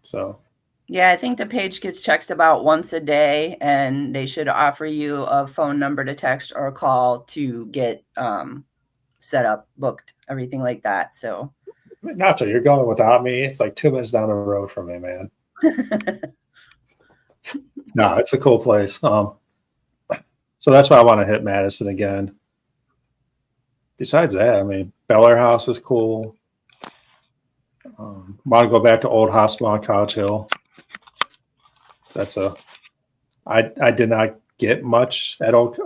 So Yeah, I think the page gets checked about once a day, and they should offer you a phone number to text or call to get set up, booked, everything like that. So, Nacho, you're going without me. It's like 2 minutes down the road from me, man. No, it's a cool place. So that's why I want to hit Madison again. Besides that, I mean, Bel Air House is cool. Want to go back to Old Hospital on Couch Hill. I did not get much at Old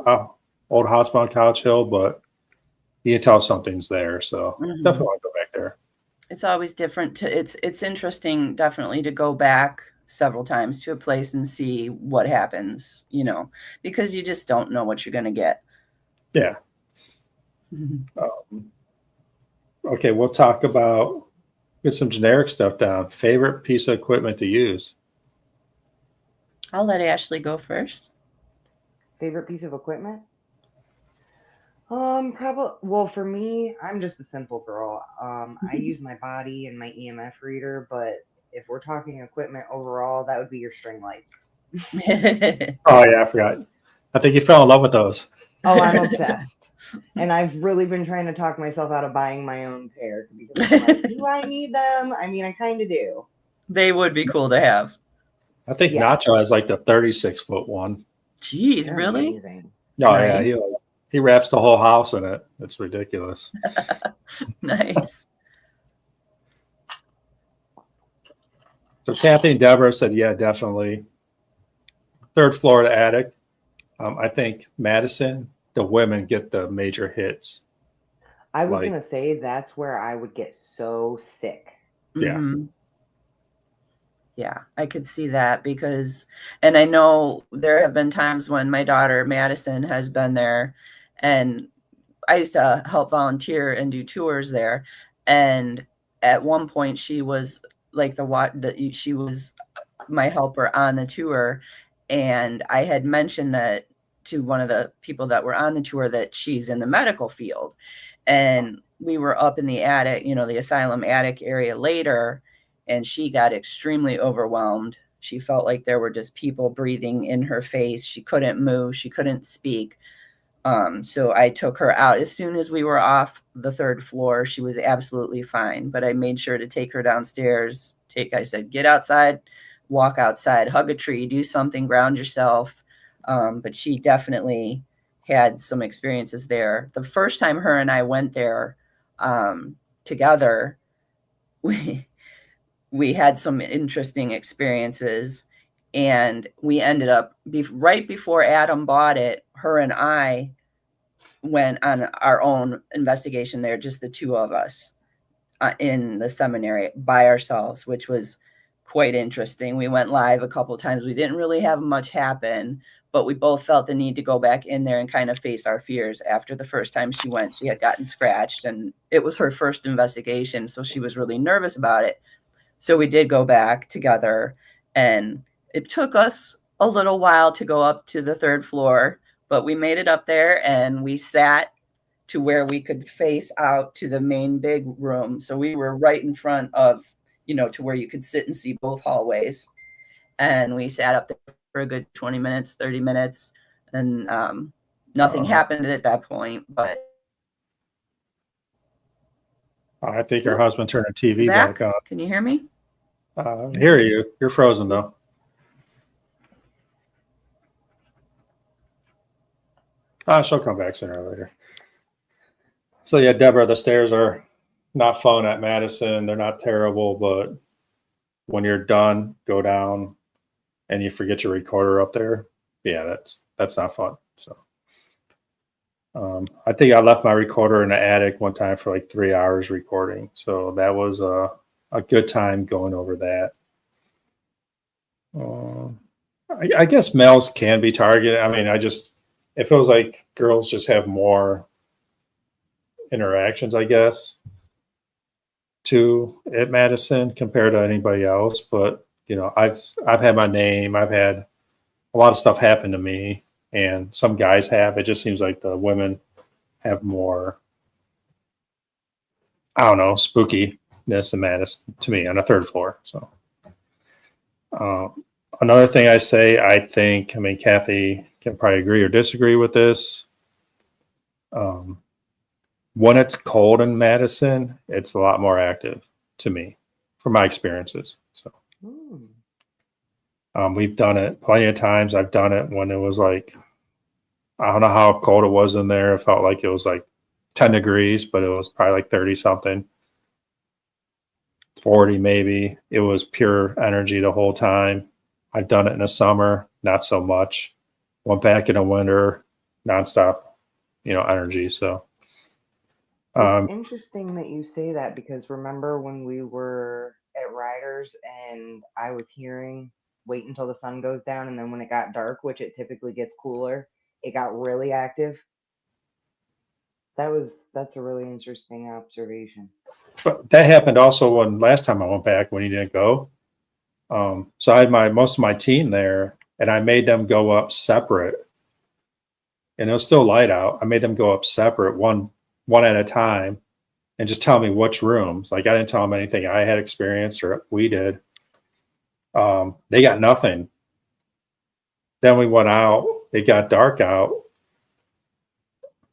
Hospital on Couch Hill, but you can tell something's there. So definitely want to go back there. It's always different. It's interesting, definitely, to go back several times to a place and see what happens, because you just don't know what you're going to get. Yeah. Okay, we'll talk about, get some generic stuff down. Favorite piece of equipment to use? I'll let Ashley go first. Favorite piece of equipment? Probably. Well, for me, I'm just a simple girl. I use my body and my EMF reader, but if we're talking equipment overall, that would be your string lights. Oh yeah, I forgot. I think you fell in love with those. Oh, I'm obsessed. And I've really been trying to talk myself out of buying my own pair because I'm like, do I need them? I mean, I kind of do. They would be cool to have. I think Yeah. Nacho has like the 36-foot one. Jeez, They're really? amazing. Oh Nice. yeah, he wraps the whole house in it. It's ridiculous. Nice. So Kathy and Deborah said, yeah, definitely. Third floor of the attic. I think Madison, the women get the major hits. I was Like- going to say that's where I would get so sick. Yeah. Mhm. Yeah, I could see that because, and I know there have been times when my daughter Madison has been there, and I used to help volunteer and do tours there. And at one point, she was like she was my helper on the tour, and I had mentioned that to one of the people that were on the tour that she's in the medical field, and we were up in the attic, the asylum attic area later. And she got extremely overwhelmed. She felt like there were just people breathing in her face. She couldn't move. She couldn't speak. So I took her out. As soon as we were off the third floor, she was absolutely fine. But I made sure to take her downstairs. I said, get outside, walk outside, hug a tree, do something, ground yourself. But she definitely had some experiences there. The first time her and I went there together, we had some interesting experiences, and we ended up right before Adam bought it, her and I went on our own investigation there, just the two of us in the seminary by ourselves, which was quite interesting. We went live a couple of times. We didn't really have much happen, but we both felt the need to go back in there and kind of face our fears. After the first time she went, she had gotten scratched, and it was her first investigation, so she was really nervous about it. So we did go back together, and it took us a little while to go up to the third floor, but we made it up there, and we sat to where we could face out to the main big room. So we were right in front of, to where you could sit and see both hallways. And we sat up there for a good 20 minutes, 30 minutes, and nothing happened at that point, but I think your husband turned the TV back on. Can you hear me? Hear you. You're frozen though. She'll come back sooner or later. So yeah, Deborah, the stairs are not fun at Madison. They're not terrible, but when you're done, go down and you forget your recorder up there. Yeah, that's not fun. So I think I left my recorder in the attic one time for like 3 hours recording. So that was a good time going over that. I guess males can be targeted. I mean, it feels like girls just have more interactions, I guess, at Madison compared to anybody else. But I've had my name. I've had a lot of stuff happen to me, and some guys have. It just seems like the women have more, I don't know, spookiness in Madison to me on the third floor. So another thing I say, I mean, Kathy can probably agree or disagree with this. When it's cold in Madison, it's a lot more active to me from my experiences. So we've done it plenty of times. I've done it when it was like, I don't know how cold it was in there. It felt like it was like 10 degrees, but it was probably like 30 something, 40 maybe. It was pure energy the whole time. I've done it in the summer, not so much. Went back in the winter, nonstop, energy. So it's interesting that you say that, because remember when we were at at Riders, and I was hearing wait until the sun goes down, and then when it got dark, which it typically gets cooler, it got really active. That's a really interesting observation. But that happened also when last time I went back when you didn't go. So I had most of my team there, and I made them go up separate, and it was still light out. I made them go up separate, one at a time, and just tell me which rooms. Like I didn't tell them anything I had experienced or we did. They got nothing. Then we went out. It got dark out.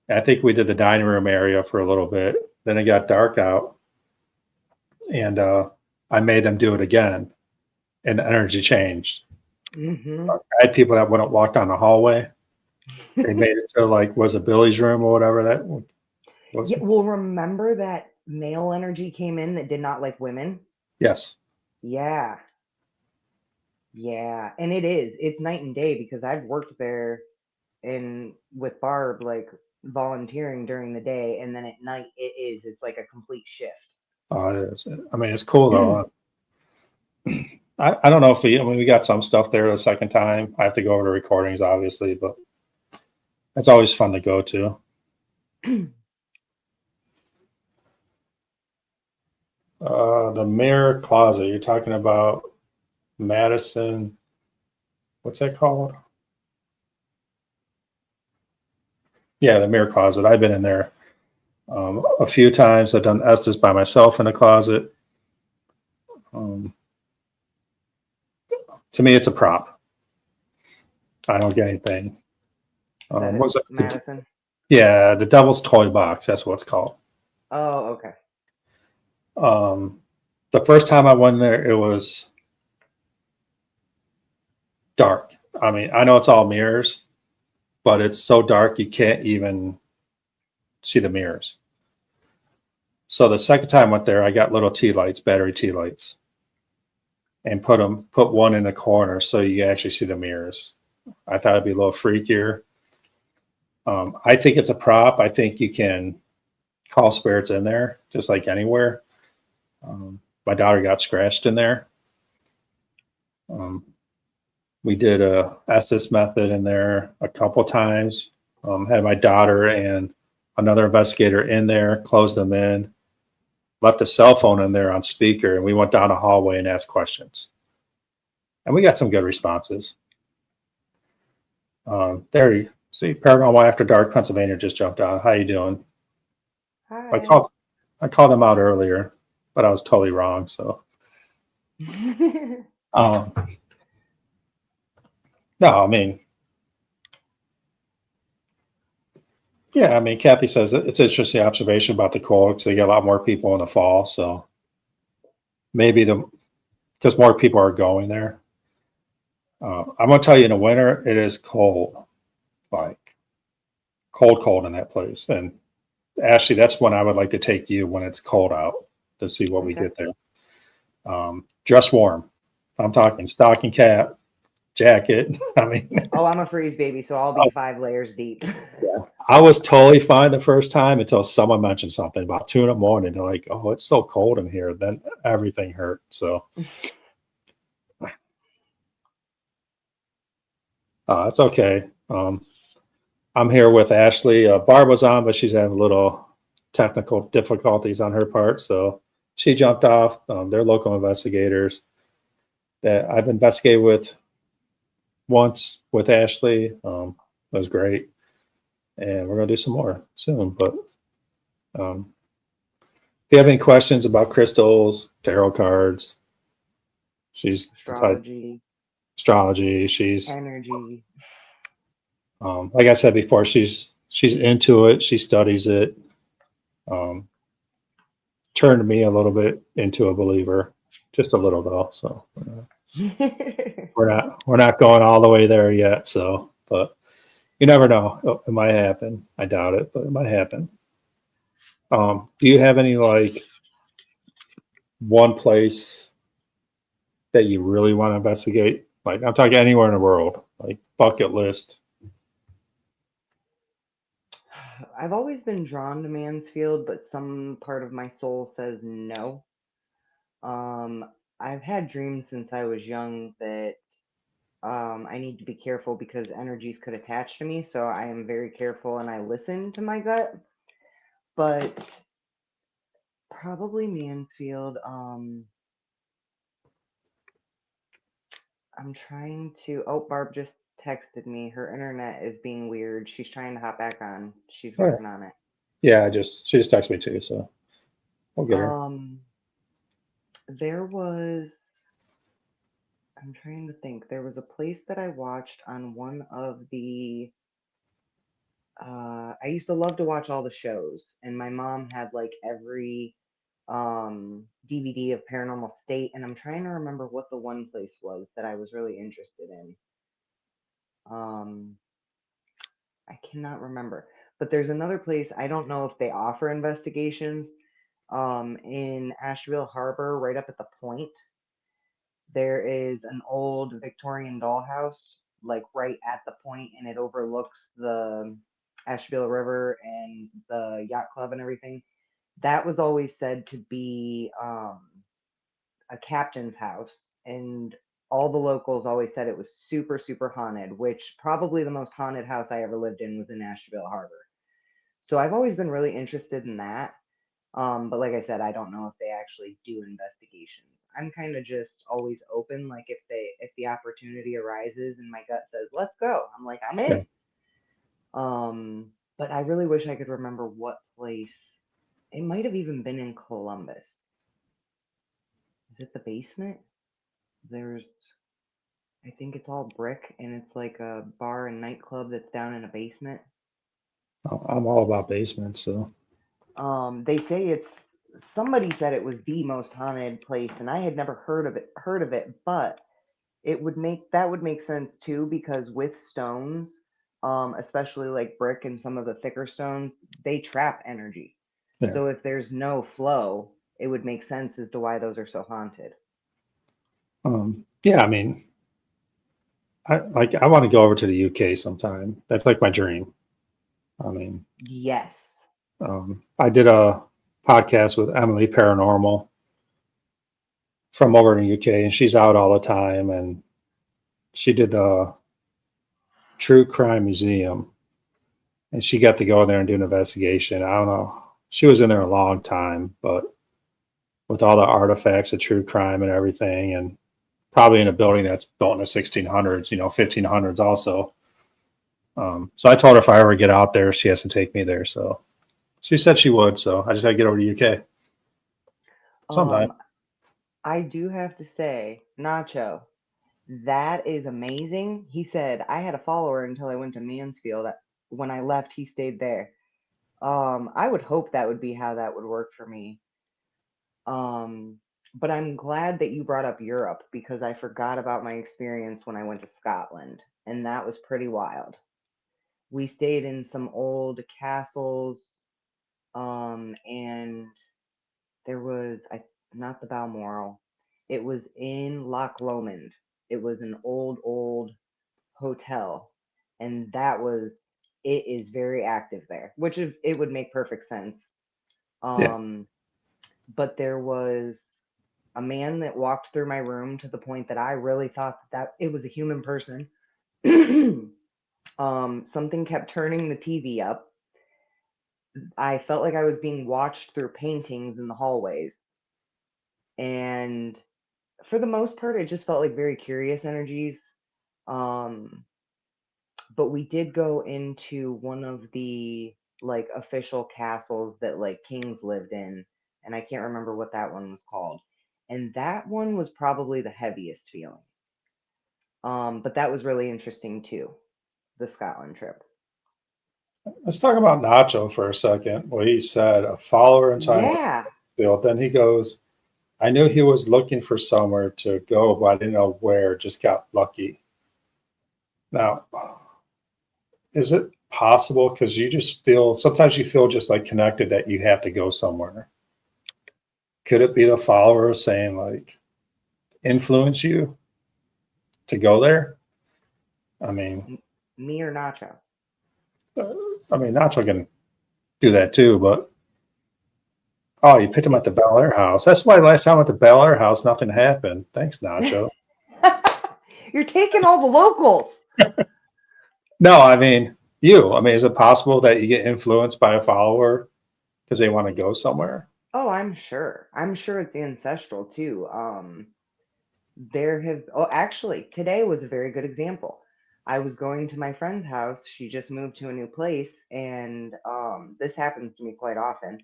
I think we did the dining room area for a little bit. Then it got dark out, and I made them do it again, and the energy changed. Mm-hmm. I had people that wouldn't walk down the hallway. They made it to like, was it Billy's room or whatever that was? Yeah, well, remember that male energy came in that did not like women? Yes. Yeah. Yeah. And it's night and day because I've worked there and with Barb, like volunteering during the day, and then at night it's like a complete shift. Oh, it is. I mean, it's cool though. I don't know if we got some stuff there the second time. I have to go over to recordings, obviously, but it's always fun to go to. The mirror closet. You're talking about Madison. What's that called? Yeah, the mirror closet. I've been in there a few times. I've done Estes by myself in the closet. To me, it's a prop. I don't get anything. Was it Madison? Yeah, the Devil's Toy Box. That's what it's called. Oh, okay. The first time I went there, it was dark. I mean, I know it's all mirrors, but it's so dark you can't even see the mirrors. So the second time I went there, I got little tea lights, battery tea lights, and put one in the corner so you actually see the mirrors. I thought it'd be a little freakier. I think it's a prop. I think you can call spirits in there just like anywhere. My daughter got scratched in there. We did a Estes method in there a couple times. Had my daughter and another investigator in there, closed them in, left a cell phone in there on speaker, and we went down a hallway and asked questions. And we got some good responses. There you see, Paranormal After Dark, Pennsylvania just jumped on. How you doing? Hi. I called them out earlier, but I was totally wrong. So, no, I mean, yeah, I mean, Kathy says it's an interesting observation about the cold because they get a lot more people in the fall. So maybe because more people are going there. I'm going to tell you, in the winter, it is cold, like cold in that place. And Ashley, that's when I would like to take you when it's cold out to see what we get there. Dress warm. I'm talking stocking cap, jacket. I mean, oh, I'm a freeze baby, so I'll be 5 layers deep. Yeah. I was totally fine the first time until someone mentioned something about 2 a.m. They're like, "Oh, it's so cold in here." Then everything hurt. So it's okay. I'm here with Ashley. Barb was on, but she's having a little technical difficulties on her part, so she jumped off. They're local investigators that I've investigated with once with Ashley. It was great, and we're gonna do some more soon. But if you have any questions about crystals, tarot cards, she's astrology. She's energy. Like I said before, she's into it. She studies it. Turned me a little bit into a believer, just a little though. So we're not going all the way there yet. So, but you never know. It might happen. I doubt it, but it might happen. Do you have any like one place that you really want to investigate? Like I'm talking anywhere in the world, like bucket list. I've always been drawn to Mansfield, but some part of my soul says no. I've had dreams since I was young that I need to be careful because energies could attach to me. So I am very careful and I listen to my gut. But probably Mansfield. I'm trying to. Oh, Barb just texted me. Her internet is being weird. She's trying to hop back on. She's All right. working on it. Yeah, she just texted me too, so we'll get her. There was. I'm trying to think. There was a place that I watched on one of the. I used to love to watch all the shows, and my mom had like every DVD of Paranormal State, and I'm trying to remember what the one place was that I was really interested in. I cannot remember, but there's another place. I don't know if they offer investigations. In Asheville Harbor, right up at the point, there is an old Victorian dollhouse, like right at the point, and it overlooks the Asheville River and the yacht club and everything. That was always said to be a captain's house, and all the locals always said it was super, super haunted, which probably the most haunted house I ever lived in was in Asheville Harbor. So I've always been really interested in that. But like I said, I don't know if they actually do investigations. I'm kind of just always open. Like if the opportunity arises and my gut says, let's go, I'm like, I'm Yeah. in. But I really wish I could remember what place. It might have even been in Columbus. Is it the basement? There's, I think it's all brick and it's like a bar and nightclub that's down in a basement. I'm all about basements, so They say it's, somebody said it was the most haunted place, and I had never heard of it, but that would make sense too because with stones, especially like brick and some of the thicker stones, they trap energy. yeah. So if there's no flow, it would make sense as to why those are so haunted. Yeah, I mean, I want to go over to the UK sometime. That's like my dream. I mean, Yes. I did a podcast with Emily Paranormal from over in the UK, and she's out all the time. And she did the True Crime Museum, and she got to go in there and do an investigation. I don't know. She was in there a long time, but with all the artifacts of true crime and everything, and probably in a building that's built in the 1600s, 1500s also. So I told her if I ever get out there, she has to take me there. So she said she would. So I just got to get over to UK sometime. I do have to say, Nacho, that is amazing. He said, I had a follower until I went to Mansfield. When I left, he stayed there. I would hope that would be how that would work for me. But I'm glad that you brought up Europe because I forgot about my experience when I went to Scotland, and that was pretty wild. We stayed in some old castles, and there was not the Balmoral. It was in Loch Lomond. It was an old hotel, and it is very active there, which it would make perfect sense. Yeah. But there was a man that walked through my room to the point that I really thought that it was a human person. Something kept turning the TV up. I felt like I was being watched through paintings in the hallways. And for the most part, it just felt like very curious energies. Um, but we did go into one of the like official castles that like kings lived in, and I can't remember what that one was called. And that one was probably the heaviest feeling. But that was really interesting too, the Scotland trip. Let's talk about Nacho for a second. What he said, a follower in time Yeah. built. Then he goes, I knew he was looking for somewhere to go, but I didn't know where. Just got lucky. Now, is it possible? Because you just feel, sometimes you feel just like connected that you have to go somewhere. Could it be the follower saying, like, influence you to go there? I mean, Me or Nacho? Nacho can do that too, but Oh, you picked him at the Bel Air house. That's why last time at the Bel Air house, nothing happened. Thanks, Nacho. You're taking all the locals. No, I mean, you. I mean, is it possible that you get influenced by a follower because they want to go somewhere? Oh, I'm sure. I'm sure it's ancestral too. Actually, today was a very good example. I was going to my friend's house. She just moved to a new place, and this happens to me quite often.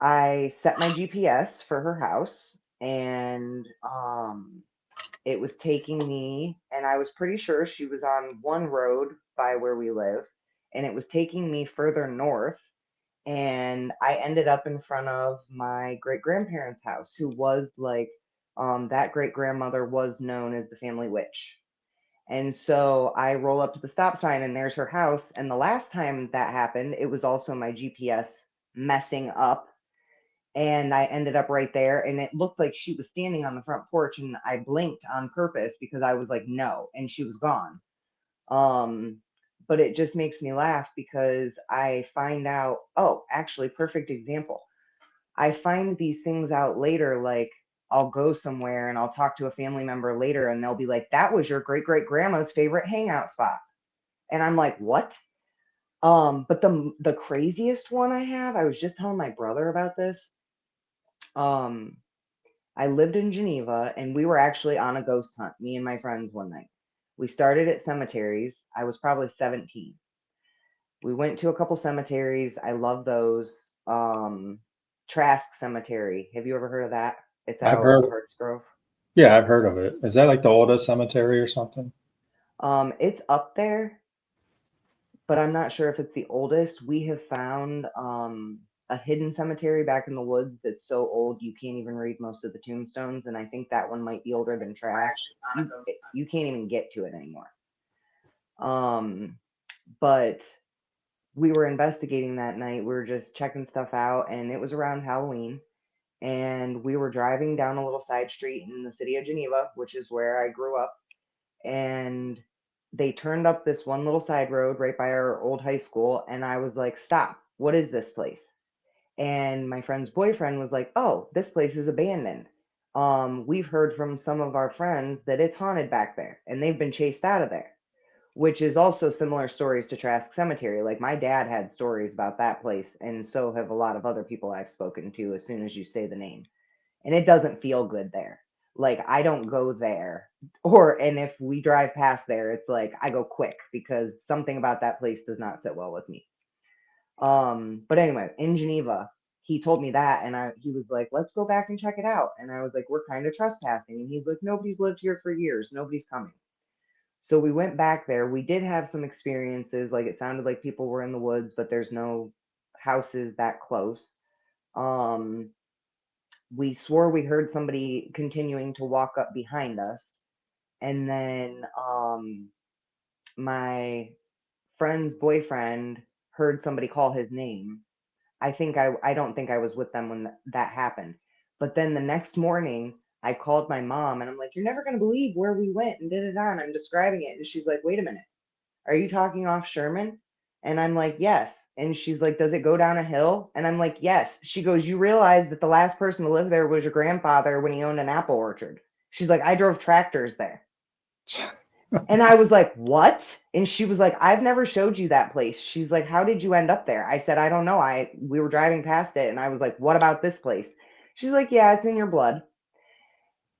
I set my GPS for her house, and it was taking me, and I was pretty sure she was on one road by where we live, and it was taking me further north. And I ended up in front of my great grandparents' house, who was like, that great grandmother was known as the family witch. And so I roll up to the stop sign, and there's her house. And the last time that happened, it was also my GPS messing up, and I ended up right there, and it looked like she was standing on the front porch, and I blinked on purpose because I was like, no, and she was gone. Um, but it just makes me laugh because I find out, oh, actually, perfect example. I find these things out later, like I'll go somewhere and I'll talk to a family member later, and they'll be like, that was your great great grandma's favorite hangout spot. And I'm like, what? But the craziest one I have, I was just telling my brother about this. Um, I lived in Geneva, and we were actually on a ghost hunt, me and my friends, one night. We started at cemeteries. I was probably 17. We went to a couple cemeteries. I love those. Trask Cemetery. Have you ever heard of that? It's I've out heard. Hartsgrove. Yeah, I've heard of it. Is that like the oldest cemetery or something? It's up there, but I'm not sure if it's the oldest. We have found a hidden cemetery back in the woods that's so old you can't even read most of the tombstones, and I think that one might be older than Trask. You can't even get to it anymore. But we were investigating that night. We were just checking stuff out, and it was around Halloween. And we were driving down a little side street in the city of Geneva, which is where I grew up. And they turned up this one little side road right by our old high school. And I was like, stop, what is this place? And my friend's boyfriend was like, oh, this place is abandoned. We've heard from some of our friends that it's haunted back there, and they've been chased out of there, which is also similar stories to Trask Cemetery. Like my dad had stories about that place, and so have a lot of other people I've spoken to as soon as you say the name. And it doesn't feel good there. Like I don't go there. And if we drive past there, it's like I go quick because something about that place does not sit well with me. But anyway, in Geneva, he told me that, and he was like, let's go back and check it out. And I was like, we're kind of trespassing. And he's like, nobody's lived here for years. Nobody's coming. So we went back there. We did have some experiences. Like it sounded like people were in the woods, but there's no houses that close. Um, we swore we heard somebody continuing to walk up behind us. And then my friend's boyfriend heard somebody call his name. I don't think I was with them when that happened. But then the next morning, I called my mom and I'm like, you're never going to believe where we went and da da da. And I'm describing it. And she's like, wait a minute. Are you talking off Sherman? And I'm like, yes. And she's like, does it go down a hill? And I'm like, yes. She goes, you realize that the last person to live there was your grandfather when he owned an apple orchard. She's like, I drove tractors there. And I was like, what? And she was like, I've never showed you that place. She's like, how did you end up there? I said, I don't know. We were driving past it, and I was like, what about this place? She's like, yeah, it's in your blood.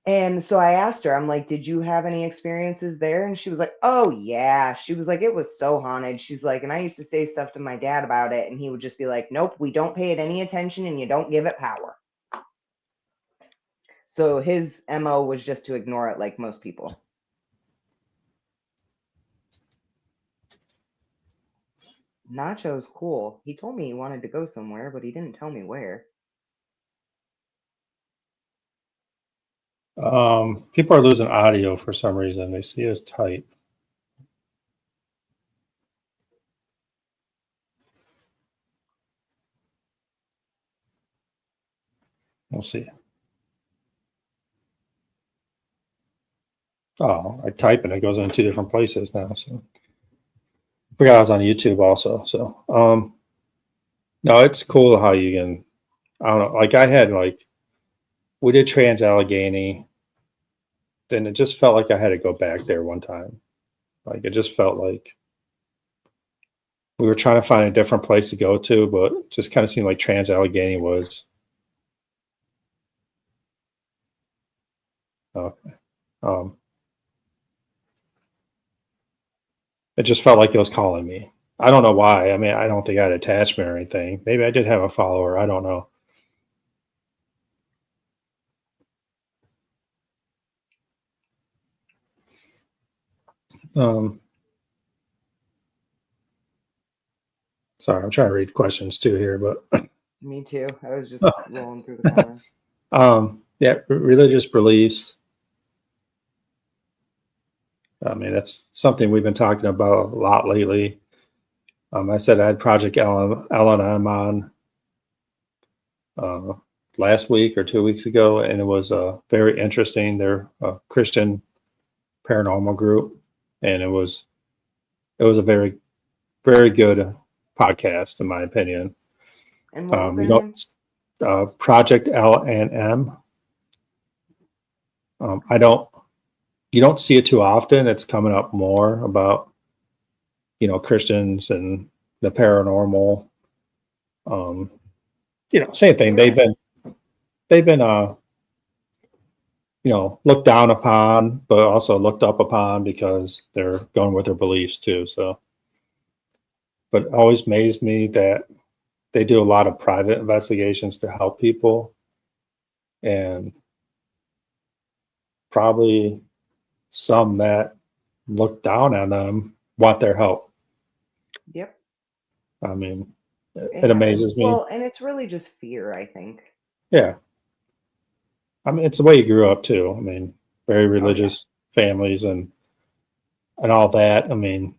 And so I asked her, I'm like, did you have any experiences there? And she was like, oh yeah. She was like, it was so haunted. She's like, and I used to say stuff to my dad about it, and he would just be like, nope, we don't pay it any attention, and you don't give it power. So his MO was just to ignore it like most people. Nacho's cool. He told me he wanted to go somewhere, but he didn't tell me where. People are losing audio for some reason. They see us type. We'll see. Oh, I type and it goes in two different places now. So I forgot I was on YouTube also. So no, it's cool how you can I don't know. Like I had we did Trans Allegheny, then it just felt like I had to go back there one time. Like it just felt like we were trying to find a different place to go to, but it just kind of seemed like Trans Allegheny was. Um, it just felt like it was calling me. I don't know why. I mean, I don't think I had attachment or anything. Maybe I did have a follower. I don't know. Sorry, I'm trying to read questions too here, but Me too. I was just rolling through the comments. yeah, religious beliefs. I mean, that's something we've been talking about a lot lately. I said I had Project L&M on last week or 2 weeks ago, and it was very interesting. They're a Christian paranormal group, and it was a very, very good podcast, in my opinion. And what was their name? Project L&M. You don't see it too often. It's coming up more about, Christians and the paranormal. Same thing. They've been looked down upon, but also looked up upon because they're going with their beliefs too. So, but it always amazed me that they do a lot of private investigations to help people, and probably some that look down on them want their help. Yep. I mean, it amazes me. Well, and it's really just fear, I think. Yeah. I mean, it's the way you grew up too. I mean, very religious families and all that. I mean,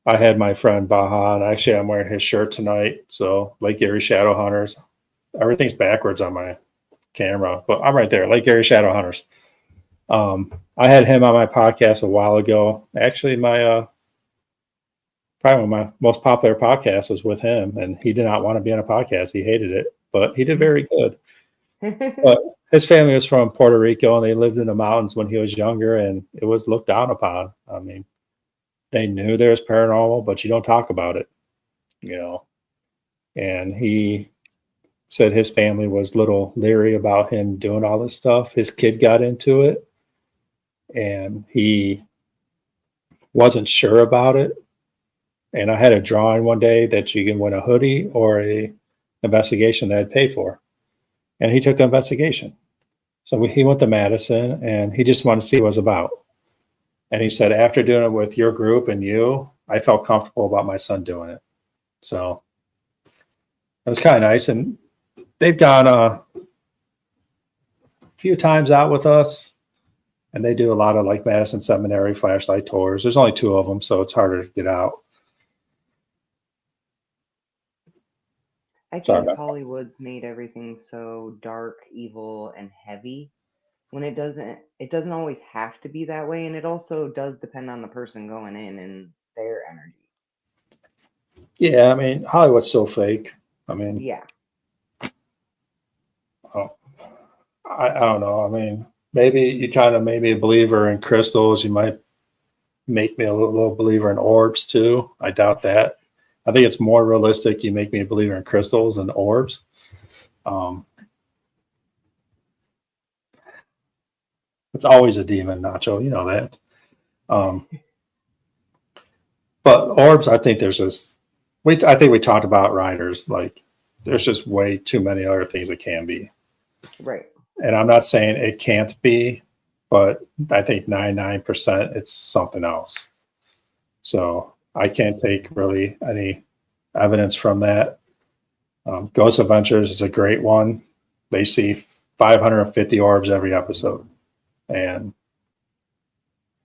I had my friend Baha, and actually I'm wearing his shirt tonight. So Lake Erie Shadow Hunters. Everything's backwards on my camera, but I'm right there. Lake Erie Shadow Hunters. I had him on my podcast a while ago. Actually, my probably one of my most popular podcasts was with him, and he did not want to be on a podcast. He hated it, but he did very good. But his family was from Puerto Rico, and they lived in the mountains when he was younger, and it was looked down upon. I mean, they knew there was paranormal, but you don't talk about it, And he said his family was a little leery about him doing all this stuff. His kid got into it, and he wasn't sure about it. And I had a drawing one day that you can win a hoodie or a investigation that I'd pay for. And he took the investigation. So he went to Madison, and he just wanted to see what it was about. And he said, after doing it with your group and you, I felt comfortable about my son doing it. So it was kind of nice. And they've gone a few times out with us, and they do a lot of Madison Seminary flashlight tours. There's only 2 of them, so it's harder to get out. I think Hollywood's made everything so dark, evil, and heavy when it doesn't always have to be that way. And it also does depend on the person going in and their energy. Yeah. I mean, Hollywood's so fake. I mean, yeah. I don't know. I mean, maybe you kind of made me a believer in crystals. You might make me a little believer in orbs too. I doubt that. I think it's more realistic. You make me a believer in crystals than orbs. It's always a demon, Nacho. You know that. But orbs, I think there's just. I think we talked about riders. There's just way too many other things it can be. Right. And I'm not saying it can't be, but I think 99% it's something else. So I can't take really any evidence from that. Ghost Adventures is a great one. They see 550 orbs every episode. And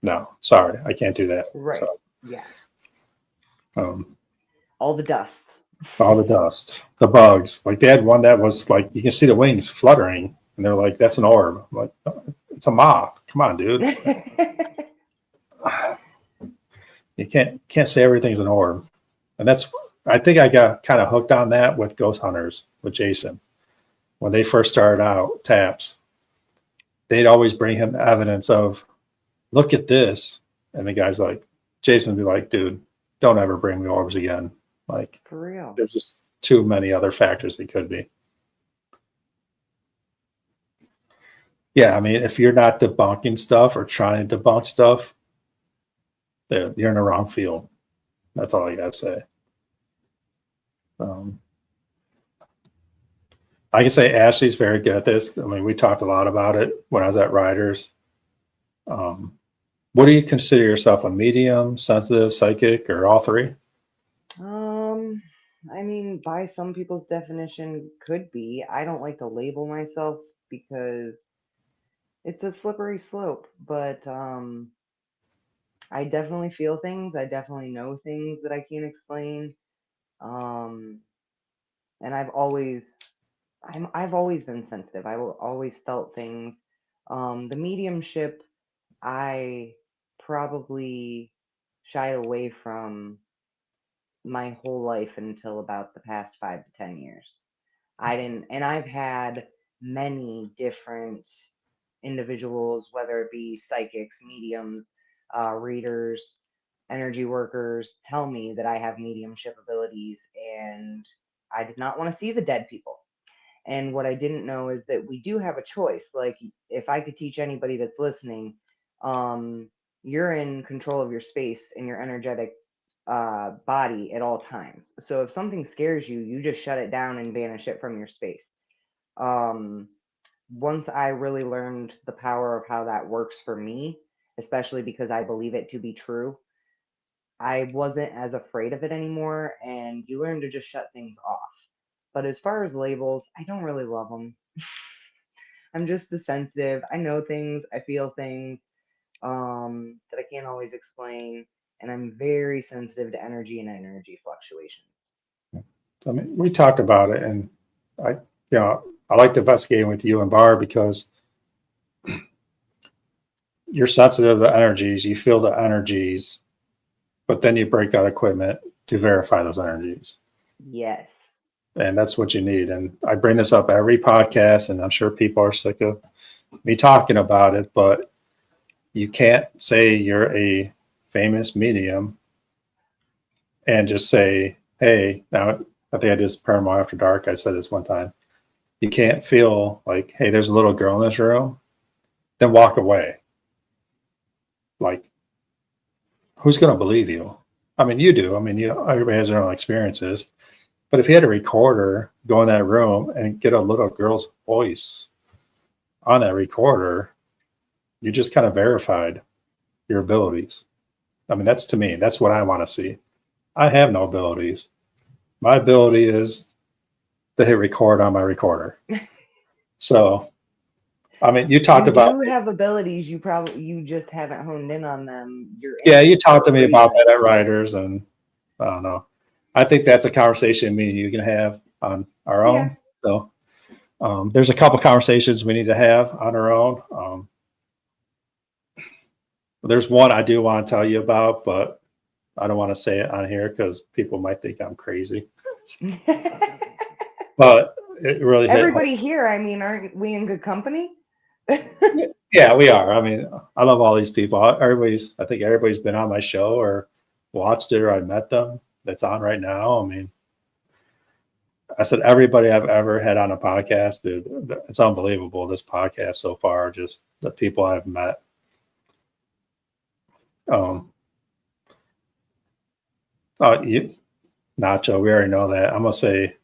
no, sorry, I can't do that. Right. So, yeah. All the dust. All the dust. The bugs. They had one that was you can see the wings fluttering. And they're like, that's an orb. I'm like, oh, it's a moth. Come on, dude. You can't say everything's an orb. And I think I got kind of hooked on that with Ghost Hunters with Jason. when they first started out, taps, they'd always bring him evidence of, look at this. And the guy's like, Jason would be like, dude, don't ever bring me orbs again. Like, For real. there's just too many other factors it could be. Yeah, I mean, if you're not debunking stuff or trying to debunk stuff, you're in the wrong field. That's all I gotta say. I can say Ashley's very good at this. I mean, we talked a lot about it when I was at Riders. What do you consider yourself, a medium, sensitive, psychic, or all three? I mean, by some people's definition, could be. I don't like to label myself because it's a slippery slope, but I definitely feel things. I definitely know things that I can't explain. And I've always been sensitive. I've always felt things. The mediumship, I probably shied away from my whole life until about the past 5 to 10 years. And I've had many different individuals, whether it be psychics, mediums, readers, energy workers, tell me that I have mediumship abilities, and I did not want to see the dead people. And what I didn't know is that we do have a choice. Like, if I could teach anybody that's listening, you're in control of your space and your energetic body at all times. So if something scares you, you just shut it down and banish it from your space. Once I really learned the power of how that works for me, especially because I believe it to be true, I wasn't as afraid of it anymore, and you learn to just shut things off. But as far as labels, I don't really love them. I'm just a sensitive. I know things, I feel things that I can't always explain, and I'm very sensitive to energy and energy fluctuations. I mean, we talked about it, and I like investigating with you and Barb because you're sensitive to energies, you feel the energies, but then you break out equipment to verify those energies. Yes. And that's what you need. And I bring this up every podcast, and I'm sure people are sick of me talking about it, but you can't say you're a famous medium and just say, hey, now I think I did Paranormal After Dark. I said this one time. You can't feel like, hey, there's a little girl in this room, then walk away. Like, who's going to believe you? I mean, you do. I mean, everybody has their own experiences. But if you had a recorder, go in that room and get a little girl's voice on that recorder, you just kind of verified your abilities. I mean, that's, to me, that's what I want to see. I have no abilities. My ability is to hit record on my recorder. So, I mean, you talked about. You have abilities. You just haven't honed in on them. You talked to me about that at Riders, and I don't know. I think that's a conversation me and you can have on our own. So, there's a couple conversations we need to have on our own. There's one I do want to tell you about, but I don't want to say it on here because people might think I'm crazy. But it really hit everybody here. I mean, aren't we in good company? Yeah, we are. I mean, I love all these people. I think everybody's been on my show or watched it or I met them that's on right now. I mean, I said everybody I've ever had on a podcast, dude, it's unbelievable. This podcast so far, just the people I've met. Nacho, we already know that. I'm gonna say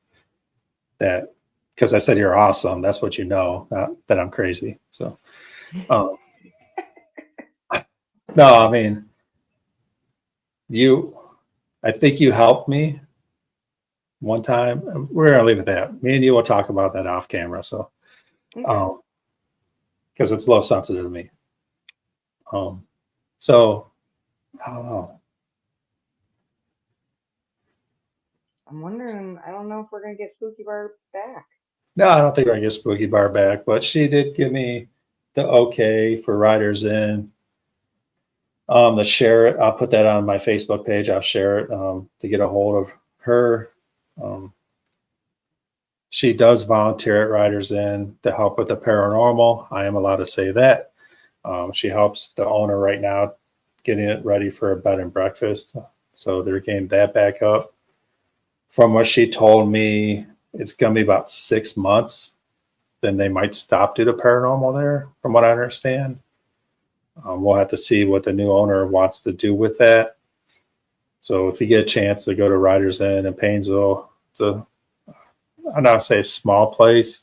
that because I said you're awesome. That's what you know, not that I'm crazy. So, no, I mean, I think you helped me one time. We're gonna leave it at that. Me and you will talk about that off camera. So, because it's a little sensitive to me. So I don't know. I'm wondering. I don't know if we're gonna get Spooky Barb back. No, I don't think we're gonna get Spooky Bar back, but she did give me the okay for Riders In. To share it, I'll put that on my Facebook page. I'll share it to get a hold of her. She does volunteer at Riders Inn to help with the paranormal. I am allowed to say that. She helps the owner right now getting it ready for a bed and breakfast. So they're getting that back up. From what she told me, it's going to be about 6 months. Then they might stop due to paranormal there, from what I understand. We'll have to see what the new owner wants to do with that. So if you get a chance to go to Riders Inn in Painesville, I'm not say a small place.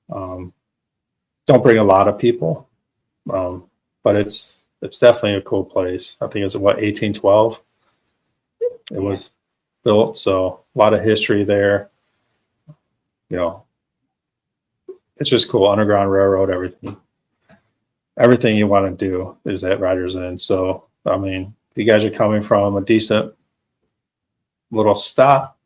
Don't bring a lot of people, but it's definitely a cool place. I think it's 1812. It was built, so a lot of history there. It's just cool. Underground Railroad, everything you want to do is at Riders Inn. So I mean, if you guys are coming from a decent little stop,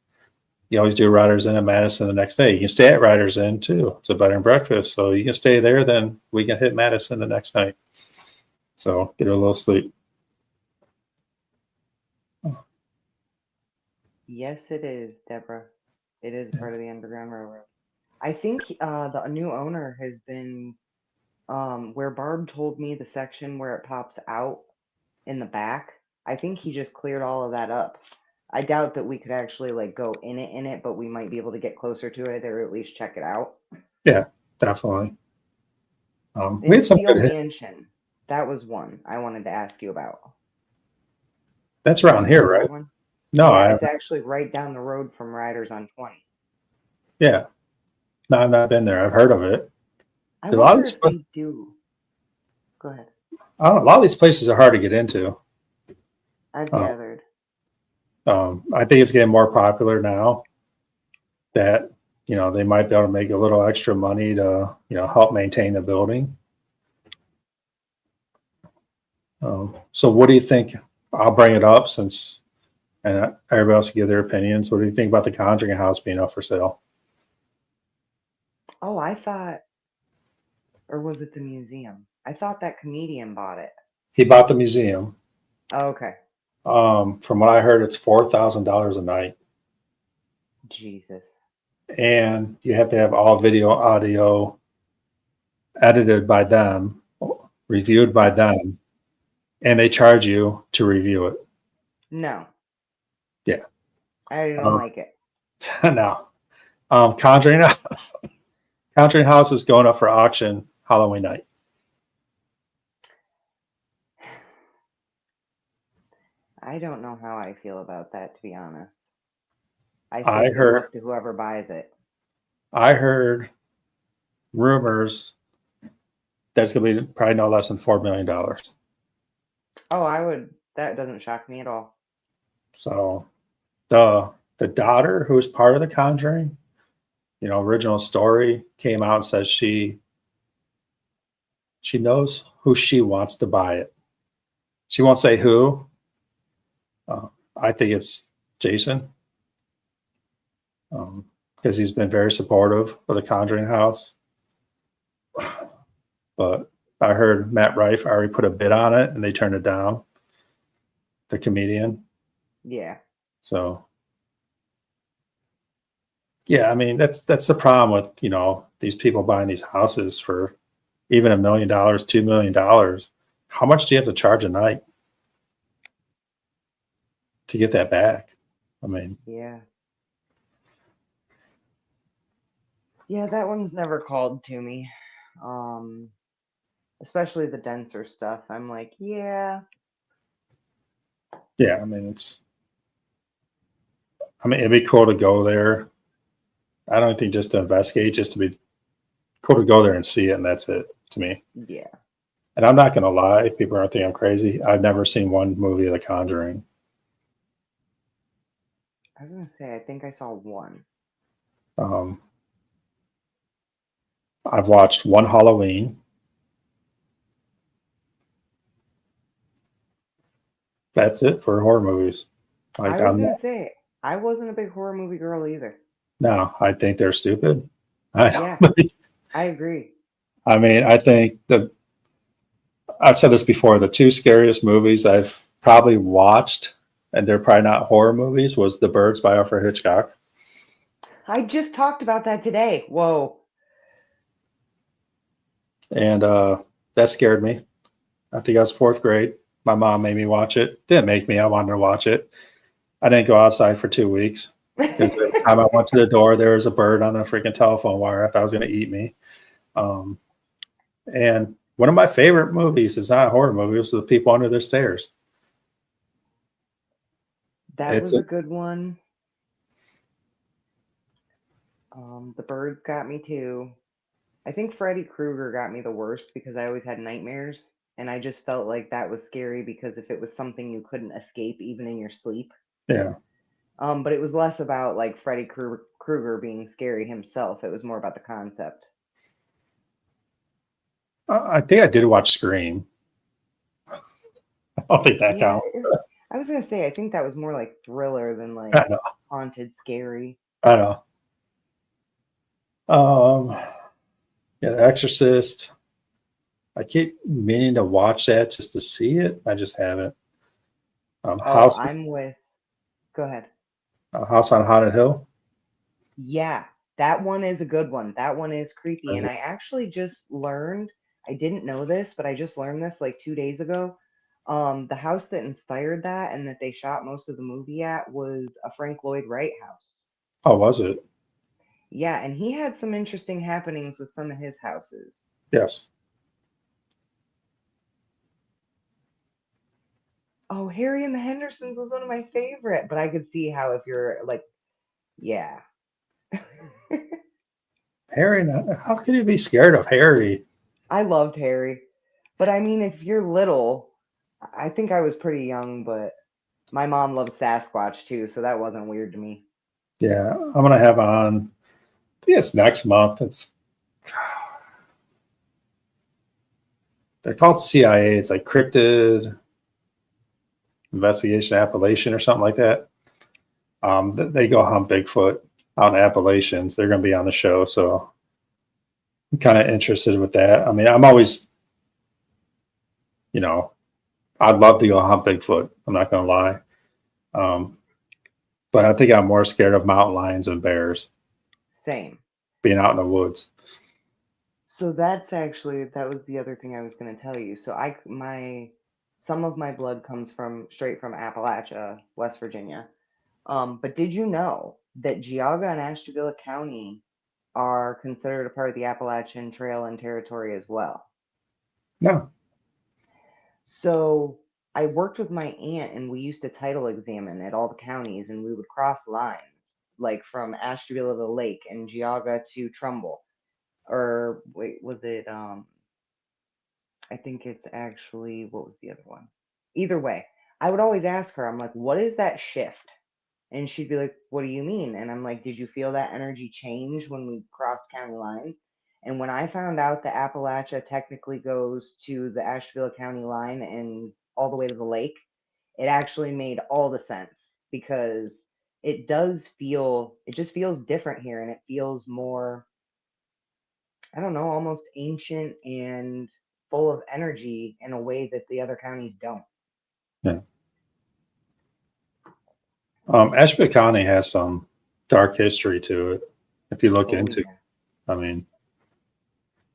you always do Riders Inn at Madison the next day. You can stay at Riders Inn too. It's a bed and breakfast. So you can stay there, then we can hit Madison the next night. So get a little sleep. Yes, it is, Deborah. It is part of the Underground Railroad. I think the new owner has been where Barb told me the section where it pops out in the back. I think he just cleared all of that up. I doubt that we could actually like go in it, but we might be able to get closer to it or at least check it out. Yeah, definitely. We had some Steel good Mansion. That was one I wanted to ask you about. That's around here, right? One? No, Yeah, it's actually right down the road from Riders on 20. Yeah. No, I've not been there. I've heard of it. I A lot wonder of if they do. Go ahead. a lot of these places are hard to get into. I've gathered. I think it's getting more popular now that, they might be able to make a little extra money to, help maintain the building. So what do you think? I'll bring it up and everybody else can give their opinions. What do you think about the Conjuring House being up for sale? Oh, I thought, or was it the museum? I thought that comedian bought it. He bought the museum. Oh, okay. From what I heard, it's $4,000 a night. Jesus. And you have to have all video, audio edited by them, reviewed by them, and they charge you to review it. No. Yeah. I don't like it. No. Conjuring House is going up for auction Halloween night. I don't know how I feel about that, to be honest. I say good heard- luck to whoever buys it. I heard rumors that's going to be probably no less than $4 million. Oh, that doesn't shock me at all. So the daughter who's part of the Conjuring, original story, came out and says she knows who she wants to buy it. She won't say who. I think it's Jason, because he's been very supportive of the Conjuring House. But I heard Matt Rife already put a bid on it and they turned it down, the comedian. Yeah. So yeah, I mean, that's the problem with, these people buying these houses for even $1 million, $2 million. How much do you have to charge a night to get that back? I mean, Yeah. Yeah, that one's never called to me. Especially the denser stuff. I'm like, yeah. yeah, I mean, it'd be cool to go there. I don't think just to investigate, just to be cool to go there and see it, and that's it to me. Yeah. And I'm not going to lie, people are think I'm crazy. I've never seen one movie of The Conjuring. I was going to say, I think I saw one. I've watched one Halloween. That's it for horror movies. I was going to say, I wasn't a big horror movie girl either. No, I think they're stupid. Yeah, I agree. I mean, I think I've said this before, the two scariest movies I've probably watched, and they're probably not horror movies, was The Birds by Alfred Hitchcock. I just talked about that today. Whoa. And that scared me. I think I was fourth grade. My mom made me watch it. Didn't make me. I wanted to watch it. I didn't go outside for 2 weeks because every time I went to the door, there was a bird on a freaking telephone wire. I thought it was going to eat me. And one of my favorite movies is not a horror movie. It was The People Under the Stairs. That was a good one. The birds got me too. I think Freddy Krueger got me the worst because I always had nightmares, and I just felt like that was scary because if it was something you couldn't escape even in your sleep. Yeah. But it was less about like Freddy Krueger being scary himself. It was more about the concept. I think I did watch Scream. I don't think that counts. I was gonna say I think that was more like thriller than like haunted scary. I know. Yeah, The Exorcist. I keep meaning to watch that just to see it. I just haven't. House. I'm with. Go ahead. House on Haunted Hill. Yeah, that one is a good one. That one is creepy, and I actually just learned. I didn't know this, but I just learned this like 2 days ago. The house that inspired that and that they shot most of the movie at was a Frank Lloyd Wright house. Oh, was it? Yeah, and he had some interesting happenings with some of his houses. Yes. Oh, Harry and the Hendersons was one of my favorite, but I could see how if you're like, yeah. Harry, how could you be scared of Harry? I loved Harry, but I mean, if you're little, I think I was pretty young, but my mom loved Sasquatch too, so that wasn't weird to me. Yeah, I'm gonna have on. I think it's next month. They're called CIA. It's like Cryptid Investigation Appalachian or something like that. They go hunt Bigfoot out in Appalachians. They're going to be on the show, so I'm kind of interested with that. I mean, I'm always, I'd love to go hunt Bigfoot. I'm not going to lie. But I think I'm more scared of mountain lions and bears. Same. Being out in the woods. So that was the other thing I was going to tell you. So some of my blood comes straight from Appalachia, West Virginia. But did you know that Geauga and Ashtabula County are considered a part of the Appalachian Trail and territory as well? No. So I worked with my aunt, and we used to title examine at all the counties, and we would cross lines, like from Ashtabula to the lake and Geauga to Trumbull. Or wait, was it? I think it's actually, what was the other one? Either way, I would always ask her, I'm like, what is that shift? And she'd be like, what do you mean? And I'm like, did you feel that energy change when we crossed county lines? And when I found out that Appalachia technically goes to the Asheville County line and all the way to the lake, it actually made all the sense because it just feels different here, and it feels more, I don't know, almost ancient and full of energy in a way that the other counties don't. Yeah. Asheville County has some dark history to it. If you look into, I mean,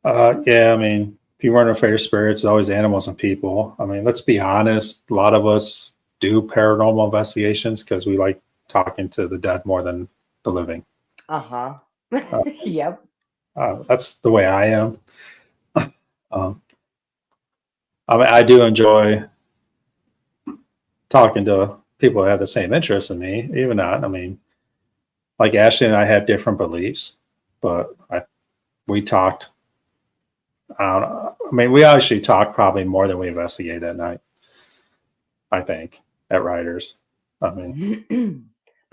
if you weren't afraid of spirits, it's always animals and people. I mean, let's be honest. A lot of us do paranormal investigations because we like talking to the dead more than the living. Yep. That's the way I am. I do enjoy talking to people who have the same interests in me. Even not, like Ashley and I have different beliefs, but we talked. I don't know. We actually talked probably more than we investigated that night. I think at Riders. But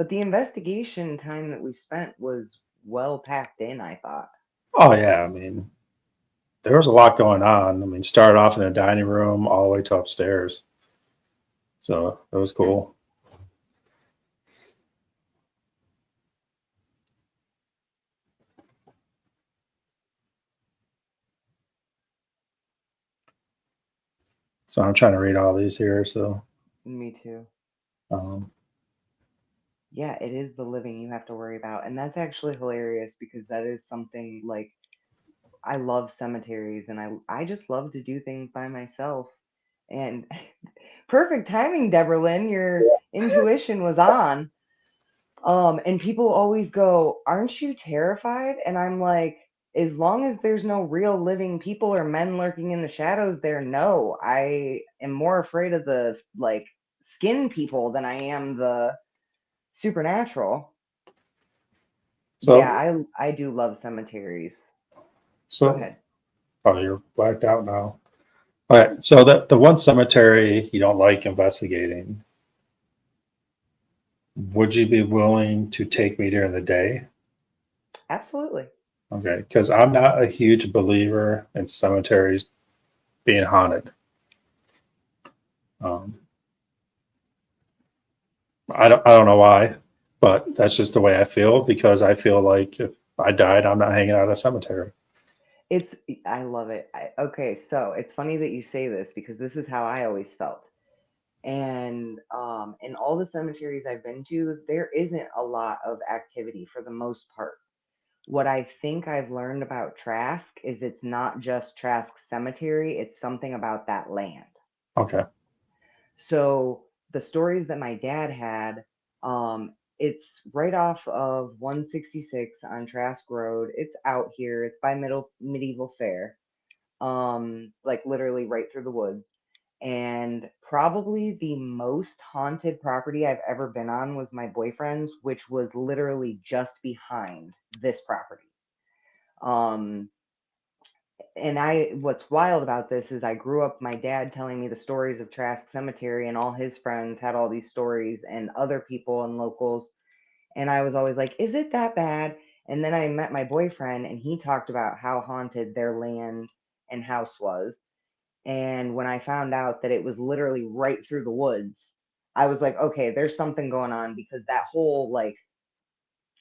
the investigation time that we spent was well packed in, I thought. Oh yeah, there was a lot going on. Started off in a dining room all the way to upstairs. So it was cool. So I'm trying to read all these here. So me too. Yeah, it is the living you have to worry about. And that's actually hilarious because that is something like I love cemeteries and I just love to do things by myself. And perfect timing, Deborah Lynn, your intuition was on. And people always go, "Aren't you terrified?" And I'm like, as long as there's no real living people or men lurking in the shadows there, no. I am more afraid of the like skin people than I am the supernatural. Yeah, So, I do love cemeteries. Go so, ahead. oh, you're blacked out now. All right. So the one cemetery you don't like investigating, would you be willing to take me during the day? Absolutely. Okay. Because I'm not a huge believer in cemeteries being haunted. Um, I don't know why, but that's just the way I feel because I feel like if I died, I'm not hanging out at a cemetery. It's I love it. Okay, so it's funny that you say this because this is how I always felt. And in all the cemeteries I've been to, there isn't a lot of activity for the most part. What I think I've learned about Trask is it's not just Trask Cemetery, it's something about that land. Okay. So the stories that my dad had, it's right off of 166 on Trask Road. It's out here. It's by Medieval Fair, like literally right through the woods. And probably the most haunted property I've ever been on was my boyfriend's, which was literally just behind this property. Um, and what's wild about this is I grew up my dad telling me the stories of Trask Cemetery, and all his friends had all these stories, and other people and locals. And I was always like, is it that bad? And then I met my boyfriend, and he talked about how haunted their land and house was. And when I found out that it was literally right through the woods, I was like, okay, there's something going on because that whole, like,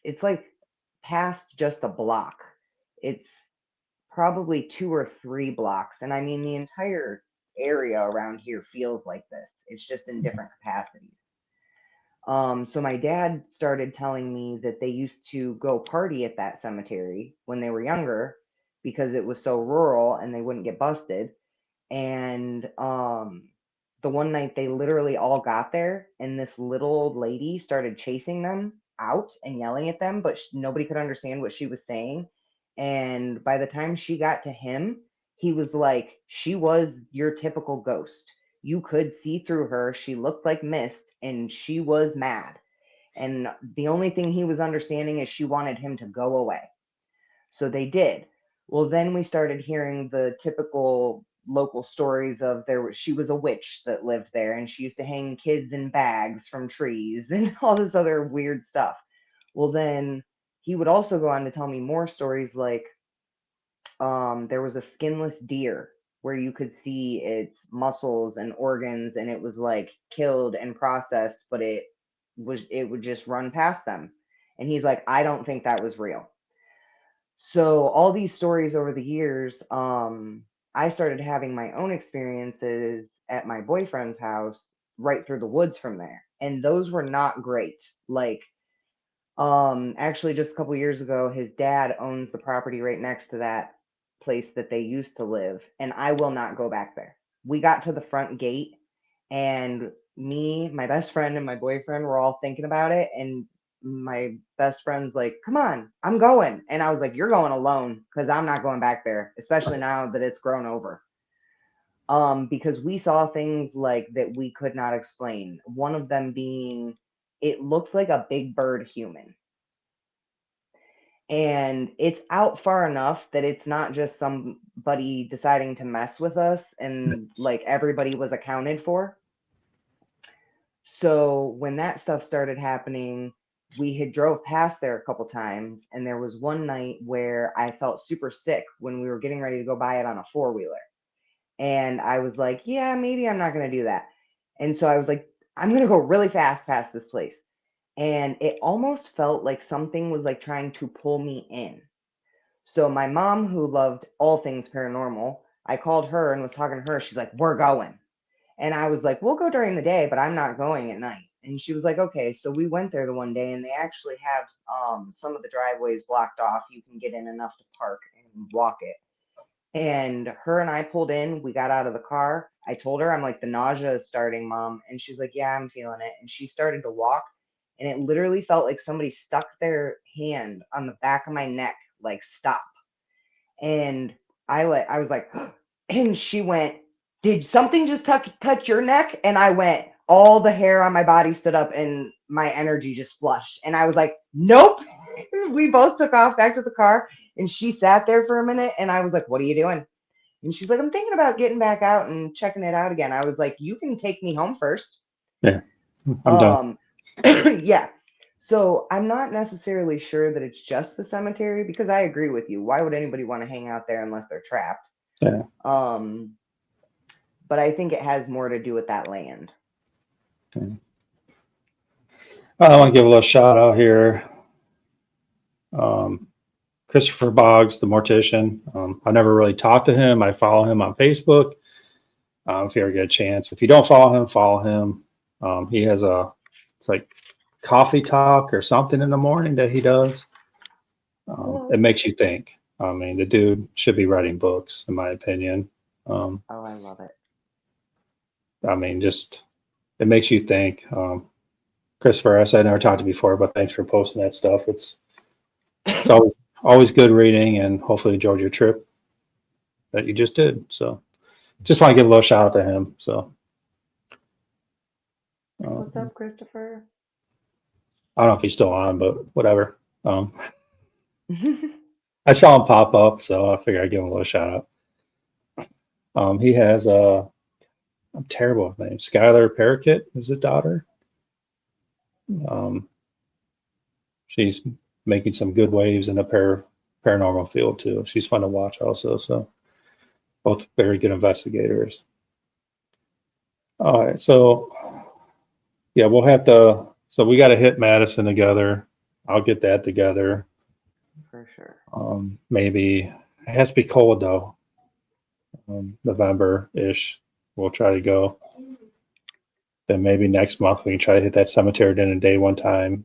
it's like past just a block. It's probably 2 or 3 blocks. And I mean, the entire area around here feels like this. It's just in different capacities. So my dad started telling me that they used to go party at that cemetery when they were younger because it was so rural and they wouldn't get busted. And the one night they literally all got there, and this little old lady started chasing them out and yelling at them, but nobody could understand what she was saying. And by the time she got to him, he was like, she was your typical ghost. You could see through her. She looked like mist, and she was mad. And the only thing he was understanding is she wanted him to go away. So they did. Well, then we started hearing the typical local stories of she was a witch that lived there and she used to hang kids in bags from trees and all this other weird stuff. Well, then he would also go on to tell me more stories like there was a skinless deer where you could see its muscles and organs and it was like killed and processed, but it would just run past them. And he's like, I don't think that was real. So all these stories over the years, I started having my own experiences at my boyfriend's house right through the woods from there, and those were not great. Like, actually, just a couple years ago, his dad owns the property right next to that place that they used to live, and I will not go back there. We got to the front gate, and me, my best friend, and my boyfriend were all thinking about it, and my best friend's like, "Come on, I'm going," and I was like, "You're going alone, because I'm not going back there, especially now that it's grown over." Because we saw things like that we could not explain. One of them being, it looked like a big bird human, and it's out far enough that it's not just somebody deciding to mess with us, and like everybody was accounted for. So when that stuff started happening, we had drove past there a couple times, and there was one night where I felt super sick when we were getting ready to go buy it on a four-wheeler. And I was like, yeah, maybe I'm not going to do that. And so I was like, I'm going to go really fast past this place. And it almost felt like something was like trying to pull me in. So my mom, who loved all things paranormal, I called her and was talking to her. She's like, we're going. And I was like, we'll go during the day, but I'm not going at night. And she was like, okay. So we went there the one day, and they actually have some of the driveways blocked off. You can get in enough to park and walk it. And her and I pulled in. We got out of the car. I told her, I'm like, the nausea is starting, Mom. And she's like, yeah, I'm feeling it. And she started to walk, and it literally felt like somebody stuck their hand on the back of my neck, like, stop. And I was like, and she went, did something just touch your neck? And I went, all the hair on my body stood up and my energy just flushed. And I was like, nope. We both took off back to the car, and she sat there for a minute, and I was like, what are you doing? And she's like, I'm thinking about getting back out and checking it out again. I was like, you can take me home first. Yeah, I'm done. Yeah. So I'm not necessarily sure that it's just the cemetery, because I agree with you. Why would anybody want to hang out there unless they're trapped? Yeah. But I think it has more to do with that land. Okay. I want to give a little shout out here. Christopher Boggs, the mortician. I never really talked to him. I follow him on Facebook. If you ever get a chance, if you don't follow him. He has it's like coffee talk or something in the morning that he does. It makes you think. I mean, the dude should be writing books, in my opinion. Oh, I love it. I mean, just it makes you think. Christopher, I said I never talked to you before, but thanks for posting that stuff. It's always good reading, and hopefully enjoyed your trip that you just did. So just want to give a little shout out to him. So What's up, Christopher? I don't know if he's still on, but whatever. I saw him pop up, so I figured I'd give him a little shout out. He has I'm terrible with names. Skylar Parakeet is his daughter. She's making some good waves in the paranormal field too. She's fun to watch also. So both very good investigators. All right, so yeah, we'll have to. So we got to hit Madison together. I'll get that together. For sure. Maybe it has to be cold though. November-ish. We'll try to go. Then maybe next month we can try to hit that cemetery dinner day one time.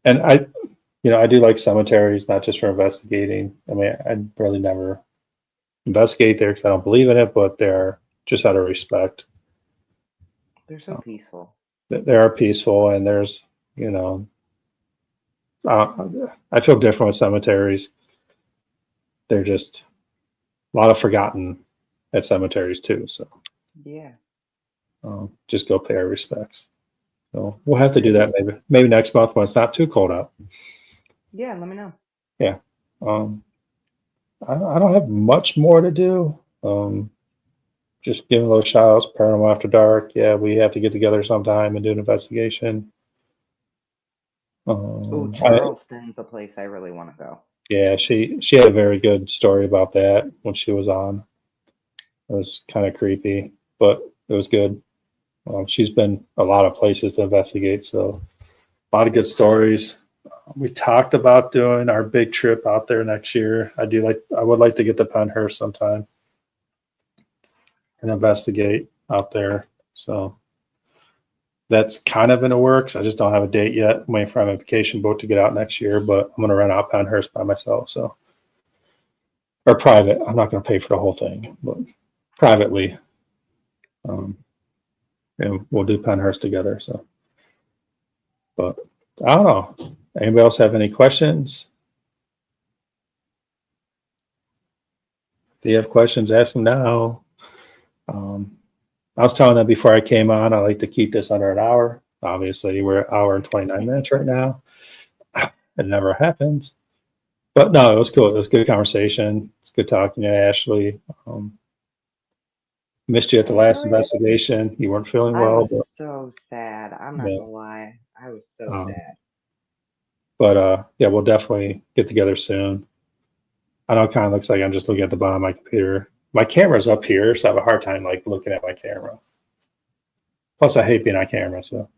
And I do like cemeteries, not just for investigating. I mean, I'd really never investigate there because I don't believe in it, but they're just out of respect. They're so peaceful. They are peaceful, and there's, I feel different with cemeteries. They're just a lot of forgotten at cemeteries too. So yeah, just go pay our respects. So we'll have to do that maybe next month when it's not too cold out. Yeah, let me know. Yeah. I don't have much more to do. Just giving those shout outs, Paranormal After Dark. Yeah, we have to get together sometime and do an investigation. Charleston's a place I really want to go. Yeah, she had a very good story about that when she was on. It was kind of creepy, but it was good. She's been a lot of places to investigate, so a lot of good stories. We talked about doing our big trip out there next year. I would like to get to Pennhurst sometime and investigate out there. So that's kind of in the works. I just don't have a date yet. I'm waiting for my vacation boat to get out next year, but I'm going to rent out Pennhurst by myself. So, or private. I'm not going to pay for the whole thing, but privately. And we'll do Pennhurst together. So, but I don't know. Anybody else have any questions? If you have questions, ask them now. I was telling them before I came on, I like to keep this under an hour. Obviously, we're an hour and 29 minutes right now. It never happens. But no, it was cool. It was a good conversation. It's good talking to Ashley. Missed you at the last investigation. You weren't feeling well. I was so sad. I'm not going to lie. I was so sad. But yeah, we'll definitely get together soon. I know it kind of looks like I'm just looking at the bottom of my computer. My camera's up here, so I have a hard time looking at my camera. Plus, I hate being on camera. So,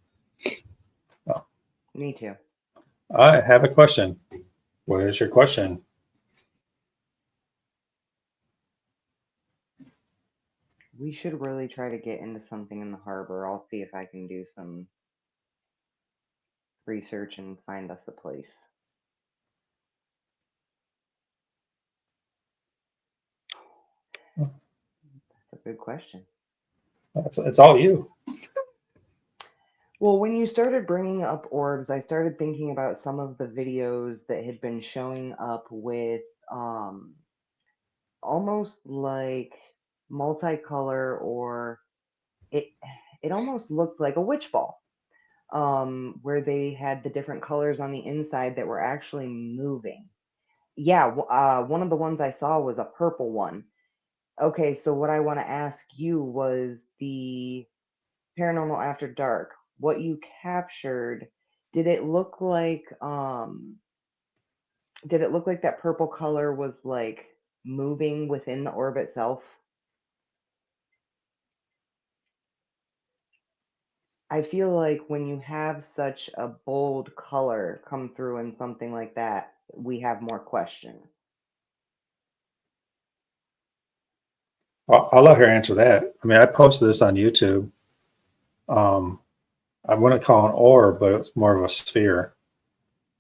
me too. I have a question. What is your question? We should really try to get into something in the harbor. I'll see if I can do some research and find us a place. That's a good question. It's all you. Well, when you started bringing up orbs, I started thinking about some of the videos that had been showing up with almost like multicolor, or it it almost looked like a witch ball, where they had the different colors on the inside that were actually moving. Yeah, one of the ones I saw was a purple one. Okay, so what I want to ask you was the Paranormal After Dark. What you captured, did it look like that purple color was like moving within the orb itself? I feel like when you have such a bold color come through in something like that, we have more questions. I'll let her answer that. I mean, I posted this on YouTube. I wouldn't call it an orb, but it's more of a sphere.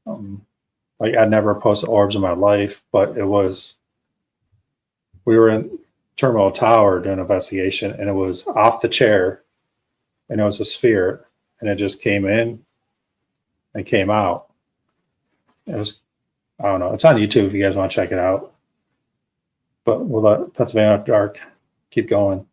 Like I'd never posted orbs in my life, but we were in Terminal Tower doing an investigation, and it was off the chair, and it was a sphere, and it just came in and came out. It was, I don't know. It's on YouTube if you guys want to check it out. But we'll let Pennsylvania After Dark keep going.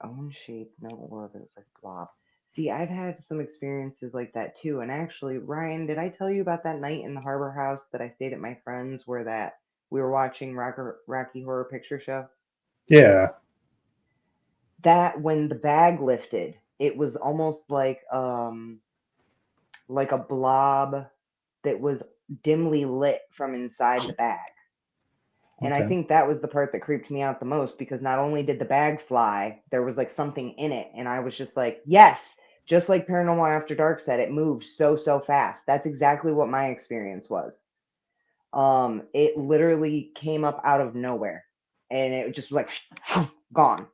Own shape, no orb, it's like blob. See, I've had some experiences like that too. And actually, Ryan, did I tell you about that night in the Harbor House that I stayed at my friend's, where that we were watching Rocky Horror Picture Show? Yeah. That when the bag lifted, it was almost like a blob that was dimly lit from inside the bag. And I Okay. think that was the part that creeped me out the most, because not only did the bag fly, there was like something in it. And I was just like, yes, just like Paranormal After Dark said, it moved so fast. That's exactly what my experience was. It literally came up out of nowhere, and it just was like gone.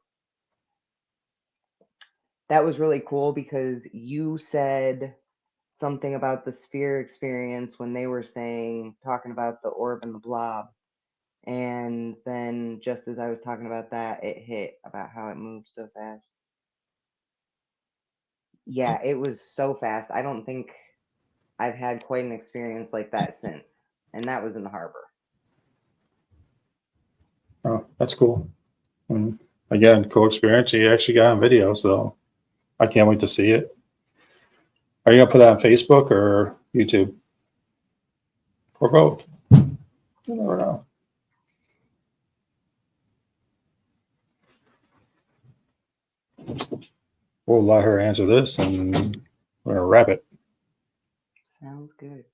That was really cool, because you said something about the sphere experience when they were talking about the orb and the blob. And then just as I was talking about that, it hit about how it moved so fast. Yeah, it was so fast. I don't think I've had quite an experience like that since. And that was in the harbor. Oh, that's cool. And again, cool experience. You actually got on video, so I can't wait to see it. Are you gonna put that on Facebook or YouTube? Or both? You never know. We'll let her answer this, and we're gonna wrap it. Sounds good.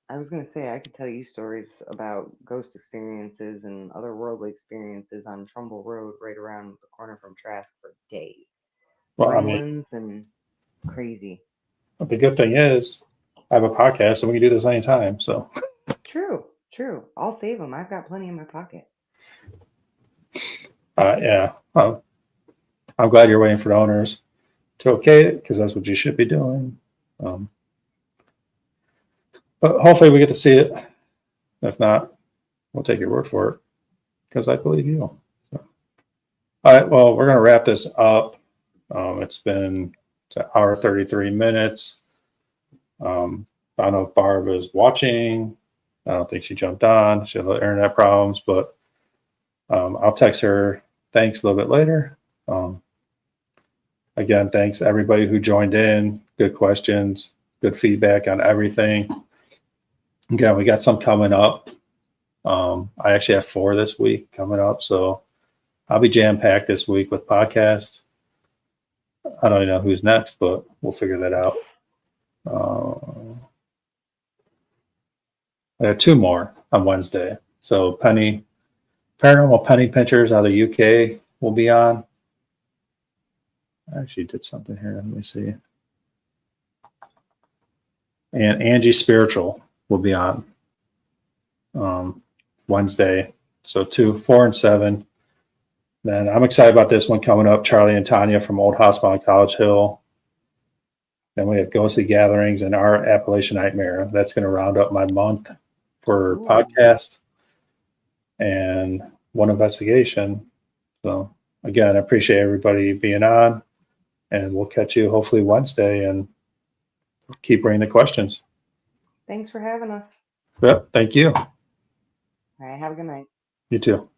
I was going to say, I could tell you stories about ghost experiences and otherworldly experiences on Trumbull Road right around the corner from Trask for days. Well, I mean, Gremlins and crazy. the good thing is I have a podcast, and we can do this anytime. So, True. I'll save them. I've got plenty in my pocket. yeah. Well, I'm glad you're waiting for the owners to okay it, because that's what you should be doing. But hopefully we get to see it. If not, we'll take your word for it, because I believe you. So. All right. Well, we're going to wrap this up. It's an hour 33 minutes. I don't know if Barb is watching. I don't think she jumped on. She had internet problems, but I'll text her thanks a little bit later. Again, thanks everybody who joined in. Good questions, good feedback on everything. Again, we got some coming up. I actually have 4 this week coming up, so I'll be jam-packed this week with podcasts. I don't even know who's next, but we'll figure that out. I have 2 more on Wednesday. So Paranormal Penny Pinchers out of the UK will be on. I actually did something here. Let me see. And Angie Spiritual will be on Wednesday. So 2, 4, and 7. Then I'm excited about this one coming up. Charlie and Tanya from Old Hospital on College Hill. Then we have Ghostly Gatherings and Our Appalachian Nightmare. That's going to round up my month for podcast and one investigation. So again, I appreciate everybody being on, and we'll catch you hopefully Wednesday and keep bringing the questions. Thanks for having us. Yep. Thank you. All right. Have a good night. You too.